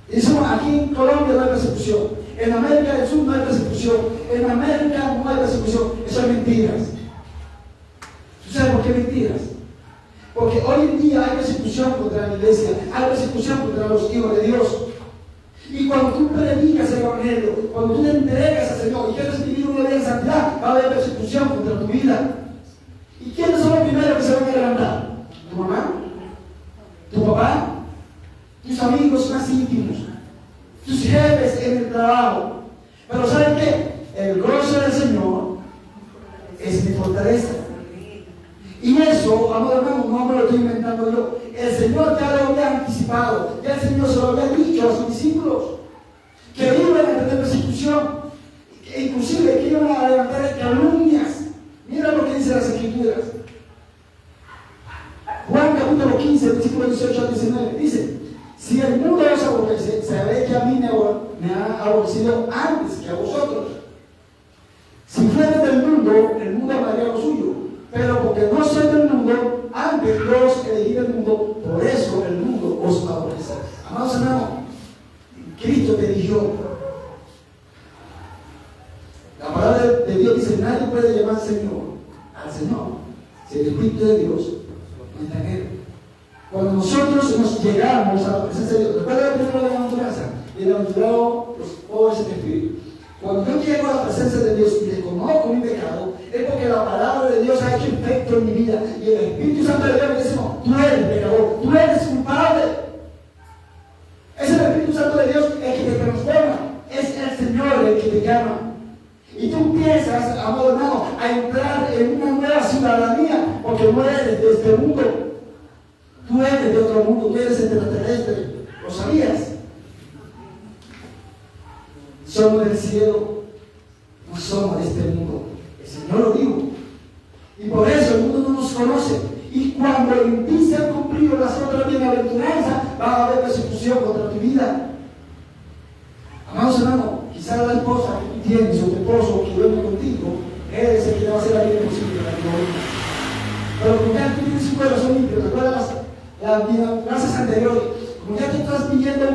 Y decimos, aquí en Colombia no hay persecución, en América del Sur no hay persecución, en América no hay persecución. Eso es mentiras. ¿Tú sabes por qué mentiras? Porque hoy en día hay persecución contra la iglesia, hay persecución contra los hijos de Dios. Y cuando tú predicas el evangelio, cuando tú te entregas al Señor y quieres vivir una vida de santidad, va a haber persecución contra tu vida. ¿Y quiénes son los primeros que se van a levantar? ¿Tu mamá? ¿Tu papá? ¿Tus amigos más íntimos? ¿Tus jefes en el trabajo? Pero ¿saben qué? El gozo del Señor fortaleza. Y eso, amado hermano, no me lo estoy inventando yo. El Señor ya lo había anticipado, ya el Señor se lo había dicho a sus discípulos, que iban a tener persecución, que inclusive que iban a levantar calumnias. Mira lo que dicen las Escrituras. Juan capítulo 15, versículo 18 al 19, dice: si el mundo os aborrece, sabéis que a mí me ha aborrecido antes que a vosotros. Si fueres del mundo, el mundo amaría lo suyo. Pero porque no soy del mundo, antes yo os elegí del mundo, por eso el mundo os aborrece. Amados hermanos, Cristo te eligió. La palabra de Dios dice: nadie puede llamar Señor al Señor si el Espíritu de Dios no está en él. Cuando nosotros nos llegamos a la presencia de Dios, recuerda la primera bienaventuranza, bienaventurado los pobres en espíritu. Cuando yo llego a la presencia de Dios y reconozco mi pecado, es porque la palabra de Dios ha hecho efecto en mi vida. Y el Espíritu Santo de Dios me dice: no, tú eres pecador, tú eres culpable. Es el Espíritu Santo de Dios el que te transforma, es el Señor el que te llama. Y tú empiezas, amado hermano, a entrar en una nueva ciudadanía, porque no eres de este mundo. Tú eres de otro mundo, tú eres extraterrestre. ¿Lo sabías? Somos del cielo, no somos de este mundo. El Señor lo dijo. Y por eso el mundo no nos conoce. Y cuando empiece a cumplir las otras bienaventuranzas, va a haber persecución contra tu vida. Amados hermanos, quizás la esposa que tú tienes o tu esposo que duerme contigo, él es el que te va a hacer la vida imposible para que lo vengas. Pero como ya tú tienes un corazón limpio, ¿recuerdas las bienaventuranzas anteriores? Como ya tú estás viviendo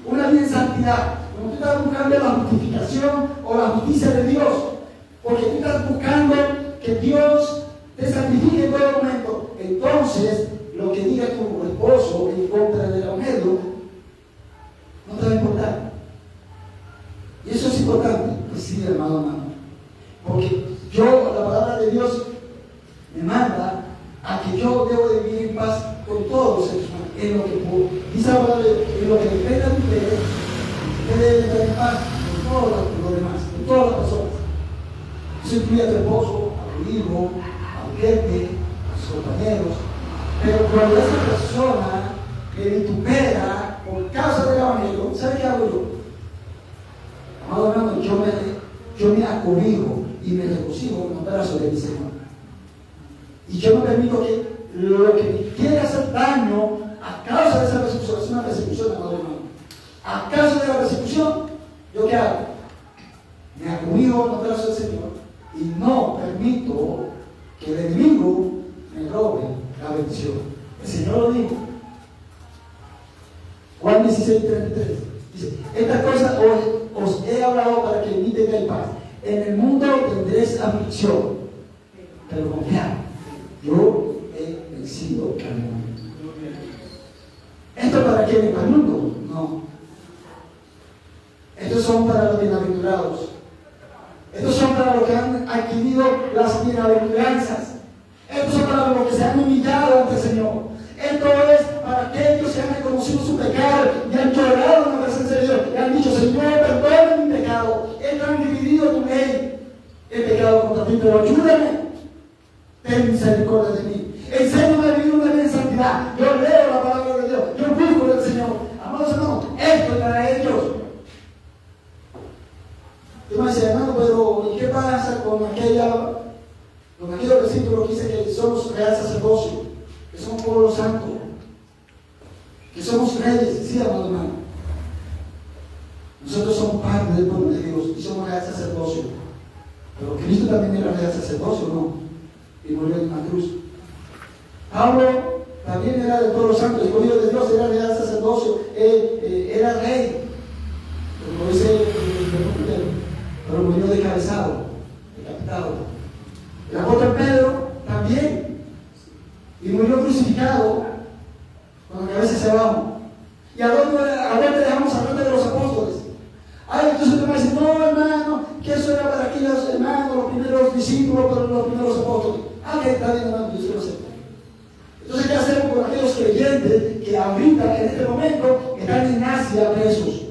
una vida en santidad, como tú estás buscando la justificación o la justicia de Dios, porque tú estás buscando que Dios te santifique en todo momento, entonces lo que diga tu esposo en contra del evangelio no te va a importar. Y eso es importante, pues sí, hermano. Porque yo, la palabra de Dios me manda a que yo debo de vivir en paz con todos los seres humanos, en lo que puedo. Dice la palabra, en lo que depende de ustedes, usted debe estar en paz con todos los demás, con todas las personas. Eso incluye a tu esposo, a tu hijo, a tu jefe, a tus compañeros. Pero cuando esa persona me vitupera por causa del evangelio, ¿sabe qué hago yo? Amado hermano, yo me acobijo y me regocijo en los brazos de mi Señor. Y yo no permito que lo que me quiera hacer daño a causa de esa persecución, es una persecución, amado hermano. A causa de la persecución, ¿yo qué hago? Me acobijo en los brazos del Señor y no permito que el enemigo me robe la bendición. El Señor lo dijo. Juan 16:33 dice: esta cosa os he hablado para que en mí tengáis paz. En el mundo tendréis aflicción, pero confiad, yo he vencido al mundo. ¿Esto para quién? ¿Para el mundo? No. Estos son para los bienaventurados. Estos son para los que han adquirido las bienaventuranzas. Estos son para los que se han humillado ante el Señor. Esto es para aquellos que han reconocido su pecado y han llorado en la presencia de Dios y han dicho: Señor, perdona mi pecado. He transgredido tu ley. He pecado contra ti, pero ayúdame. Ten misericordia de mí. Enséñame a vivir una vida en santidad. Yo leo la palabra de Dios. Yo busco del Señor. Amados hermanos, esto es para ellos. Tú me dices: hermano, pero ¿y qué pasa con aquellos versículos que dice que somos real sacerdocio, que somos pueblo santo, que somos reyes? Sí, amado hermano. Nosotros somos parte del pueblo de Dios y somos real sacerdocio. Pero Cristo también era real sacerdocio, ¿no? Y murió en una cruz. Pablo también era del pueblo santo, escogido de Dios, era real sacerdocio, era rey. Como dice pero murió decapitado. El apóstol Pedro también. Y murió crucificado con la cabeza hacia abajo. ¿Y a dónde dejamos hablar de los apóstoles? Ay, entonces tú me dices: no, hermano, que eso era para aquellos hermanos, los primeros discípulos, pero los primeros apóstoles. Ah, que está bien, hermano, yo se lo acepto. Entonces, ¿qué hacemos con aquellos creyentes que ahorita, en este momento, están en Asia presos?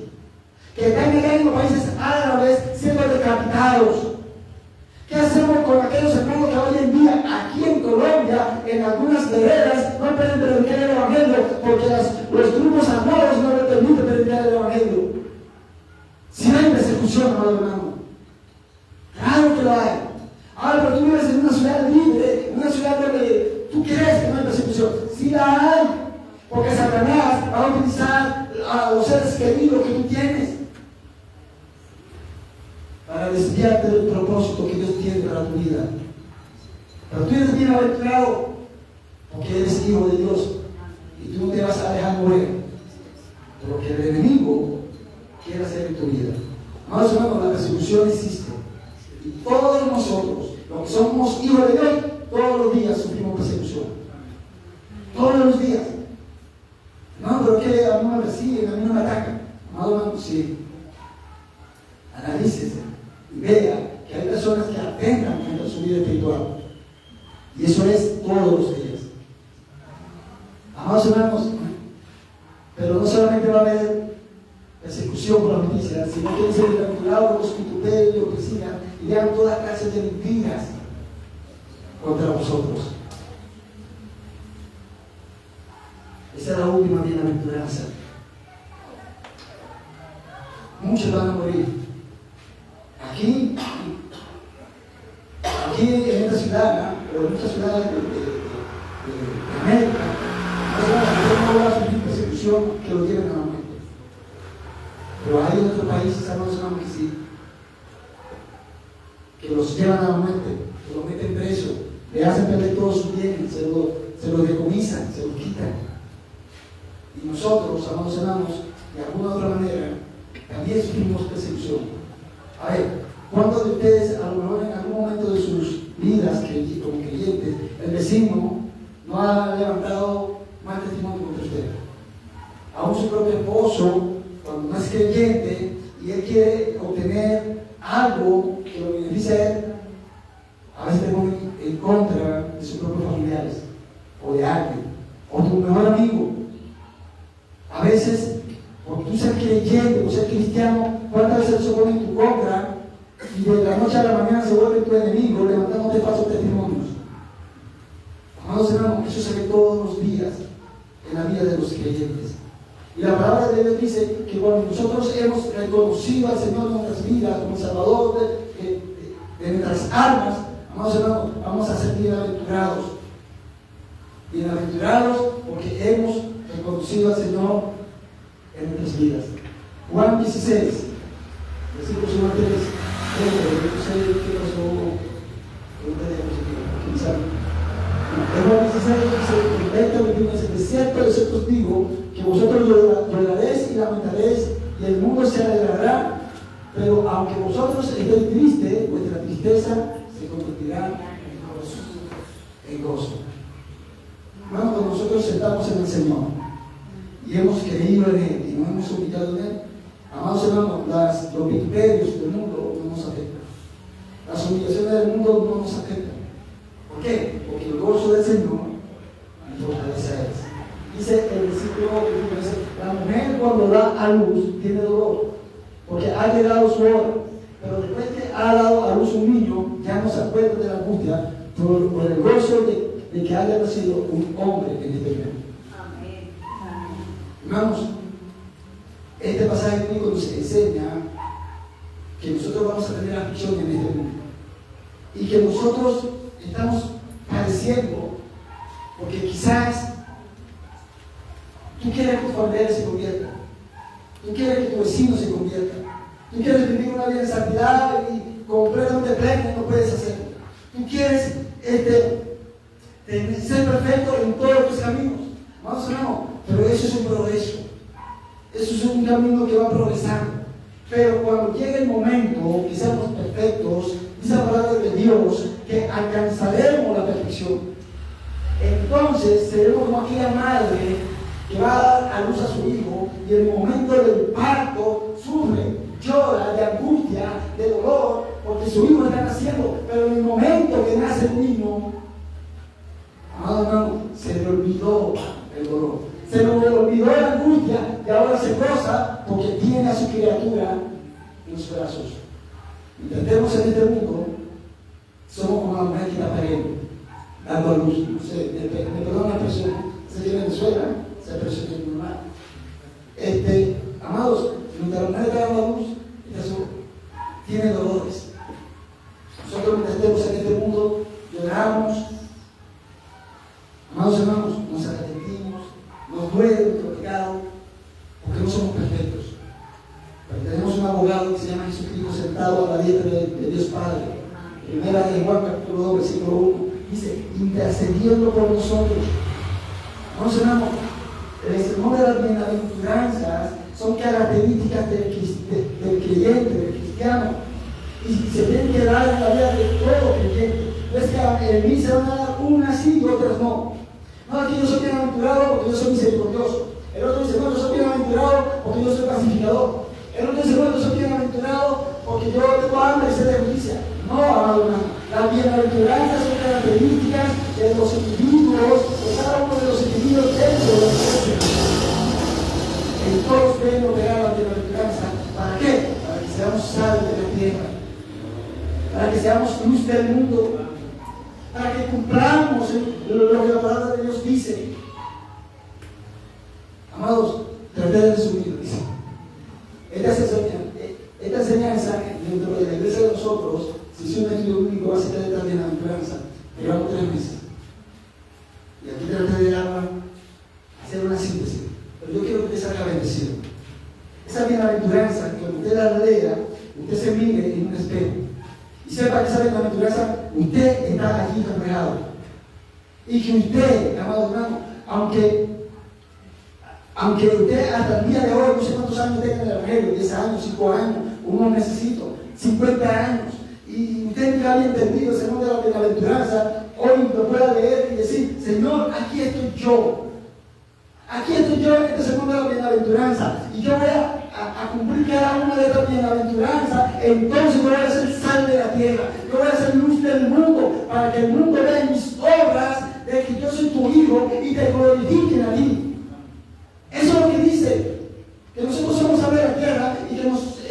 Que están allá en los países árabes siendo decapitados. ¿Qué hacemos con aquellos hermanos que hoy en aquí en Colombia, en algunas veredas, no pueden predicar el Evangelio porque los grupos armados no le permiten predicar el Evangelio. Si hay persecución, amado hermano. Claro que lo hay. Ahora, pero tú vives en una ciudad libre, en una ciudad donde tú crees que no hay persecución. Sí la hay. Porque Satanás va a utilizar a los seres queridos que tú tienes para desviarte del propósito que Dios tiene para tu vida. Pero tú eres bienaventurado porque eres hijo de Dios y tú no te vas a dejar mover porque el enemigo quiere hacer en tu vida. Amados hermanos, la persecución existe y todos nosotros, los que somos hijos de Dios, todos los días sufrimos persecución. Todos los días. No, pero que a mí me persiguen, a mí no me atacan. Amado hermano, sí. Analícese y vea que hay personas que atentan contra su vida espiritual. Y eso es todos los días. Amados hermanos, pero no solamente va a haber persecución por la noticia, sino que ser bienaventurados por los vituperios que sigan y lean toda clase de mentiras contra vosotros. Esa es la última bienaventuranza. Muchos van a morir. Aquí en esta ciudad, o en muchas ciudades de América, no va a sufrir persecución que lo lleven a la muerte. Pero hay otros países, hermanos, que sí, que los llevan a la muerte, que los meten preso, le hacen perder todos sus bienes, se los decomisan, se los quitan. Y nosotros, amados hermanos, de alguna u otra manera, también sufrimos persecución. A ver, ¿cuántos de ustedes, a lo mejor en algún momento de sus vidas como creyentes, el vecino no ha levantado mal testimonio contra usted? Aún su propio esposo, cuando no es creyente y él quiere obtener algo que lo beneficie a él, a veces te pone en contra de sus propios familiares, o de alguien, o de tu mejor amigo. A veces, por tú ser creyente, por ser cristiano, ¿cuántas veces se pone en tu contra y de la noche a la mañana se vuelve tu enemigo levantándote falsos testimonios? Amados hermanos, eso se ve todos los días en la vida de los creyentes. Y la palabra de Dios dice que cuando nosotros hemos reconocido al Señor en nuestras vidas como Salvador de nuestras almas, amados hermanos, vamos a ser bienaventurados. Bienaventurados porque hemos reconocido al Señor en nuestras vidas. Juan 16, versículos 1 al 3. No sé qué pasó. En Juan 16 dice, el 20 dice, de cierto os digo que vosotros lloraréis y lamentaréis y el mundo se alegrará, pero aunque vosotros estéis tristes, vuestra tristeza se convertirá en gozo. Hermanos, cuando nosotros sentamos en el Señor y hemos creído en Él y nos hemos humillado en Él, amados hermanos, los vituperios del mundo no nos afectan. Las humillaciones del mundo no nos afectan. ¿Por qué? Porque el gozo del Señor me fortalece a Él. Dice el versículo 1, la mujer cuando da a luz tiene dolor, porque ha llegado su hora, pero después que ha dado a luz un niño, ya no se acuerda de la angustia por el gozo de que haya nacido un hombre en este mundo. Amén. Hermanos, este pasaje bíblico nos enseña que nosotros vamos a tener aflicción en este mundo y que nosotros estamos padeciendo porque quizás tú quieres que tu familia se convierta, tú quieres que tu vecino se convierta, tú quieres vivir una vida en santidad y completamente plena y no puedes hacerlo. Tú quieres ser perfecto en todos tus caminos. Vamos, hermano, pero eso es un progreso. Eso es un camino que va progresando. Pero cuando llegue el momento que seamos perfectos, dice la palabra de Dios que alcanzaremos la perfección. Entonces seremos como aquella madre que va a dar a luz a su hijo y en el momento del parto sufre, llora de angustia, de dolor, porque su hijo está naciendo, pero en el momento que nace el niño, amado hermano, se le olvidó el dolor, se le olvidó la angustia y ahora se goza porque tiene a su criatura en sus brazos. Mientras estemos en este mundo, somos como la mujer que está pariendo. dando a luz. No sé, me perdona la expresión, sé que en Venezuela, esa expresión es normal. Amados, mientras la mujer está dando a luz, eso tiene dolores. Nosotros mientras estemos en este mundo, lloramos. Amados hermanos, nos arrepentimos, nos duele nuestro pecado, porque no somos perfectos. Pero tenemos un abogado que se llama Jesucristo sentado a la diestra de Dios Padre. Primera de Juan capítulo 2, versículo 1, dice, intercediendo por nosotros. Amados hermanos, el sermón de las bienaventuranzas son características del creyente, del cristiano, y se tienen que dar en la vida de todo creyente. No es que en mí se van a dar unas sí y otras no. No, aquí yo soy bienaventurado porque yo soy misericordioso. El otro dice, no, yo soy bienaventurado porque yo soy pacificador. El otro dice, no, yo soy bienaventurado porque yo tengo hambre y sed de justicia. No, amado hermano, las bienaventuranzas son características de los individuos, de cada uno de los individuos dentro de la iglesia. En todos deben operar la bienaventuranza. ¿Para qué? Para que seamos sal de la tierra, para que seamos luz del mundo, para que cumplamos lo que la palabra de Dios dice. Amados, traté de resumir. Esta enseñanza dentro de la iglesia de nosotros, si es un estudio único, va a ser esta bienaventuranza. Llevamos 3 meses. Y aquí traté de hacer una síntesis. Pero yo quiero que usted salga bendecido. Esa bienaventuranza, que cuando usted la lea, usted se mire en un espejo. Y sepa que esa bienaventuranza, usted está allí reflejado. Y que usted, amado hermano, aunque usted hasta el día de hoy, no sé cuántos años tenga en el Evangelio, 10 años, 5 años, uno necesito, 50 años, y usted nunca había entendido el sermón de la bienaventuranza, hoy lo pueda leer y decir, Señor, aquí estoy yo. Aquí estoy yo en este sermón de la bienaventuranza, y yo voy a cumplir cada una de estas bienaventuranzas. Entonces yo voy a ser sal de la tierra, yo voy a ser luz del mundo, para que el mundo vea en mis obras de que yo soy tu hijo y te glorifiquen a ti. Eso es lo que dice, que nosotros somos sal de la tierra y que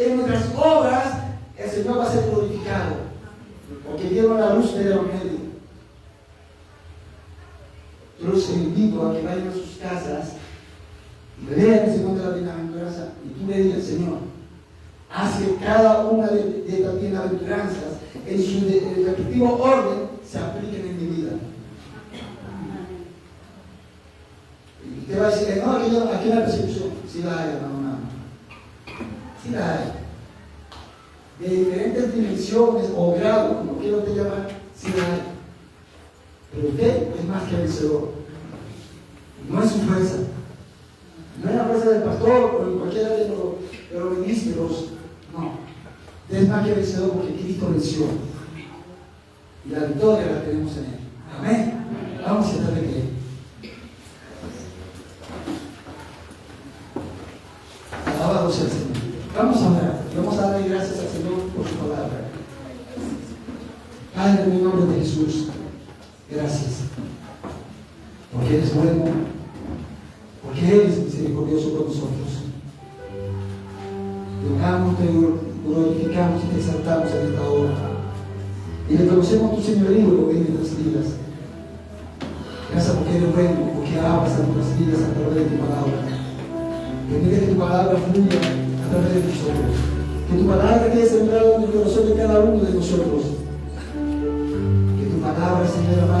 en nuestras obras el Señor va a ser glorificado, porque vieron la luz del Evangelio. Yo los invito a que vayan a sus casas y lean el sermón de la bienaventuranza y tú le digas, Señor, haz que cada una de estas bienaventuranzas en su respectivo orden se apliquen en mi vida. Y usted va a decir, no, aquí no hay persecución. Sí la hay, hermano. Sí la hay. De diferentes dimensiones o grados, como quiero te llamar, sí la hay. Pero usted es más que vencedor. No es su fuerza. No es la fuerza del pastor o de cualquiera de los ministros. No. Usted es más que vencedor porque Cristo venció. Y la victoria la tenemos en Él. Amén. Vamos a estar de pie. Alabado sea el Señor. Vamos a orar. Vamos a darle gracias al Señor por su palabra. Padre, en el nombre de Jesús, gracias. Porque eres bueno, porque eres misericordioso con nosotros. Te honramos, te glorificamos y te exaltamos en esta hora. Y reconocemos tu señorío en nuestras vidas. Gracias porque eres bueno, porque hablas a nuestras vidas a través de tu palabra. Permite que tu palabra fluya a través de nosotros. Que tu palabra quede sembrada en el corazón de cada uno de nosotros. Que tu palabra, Señor amado,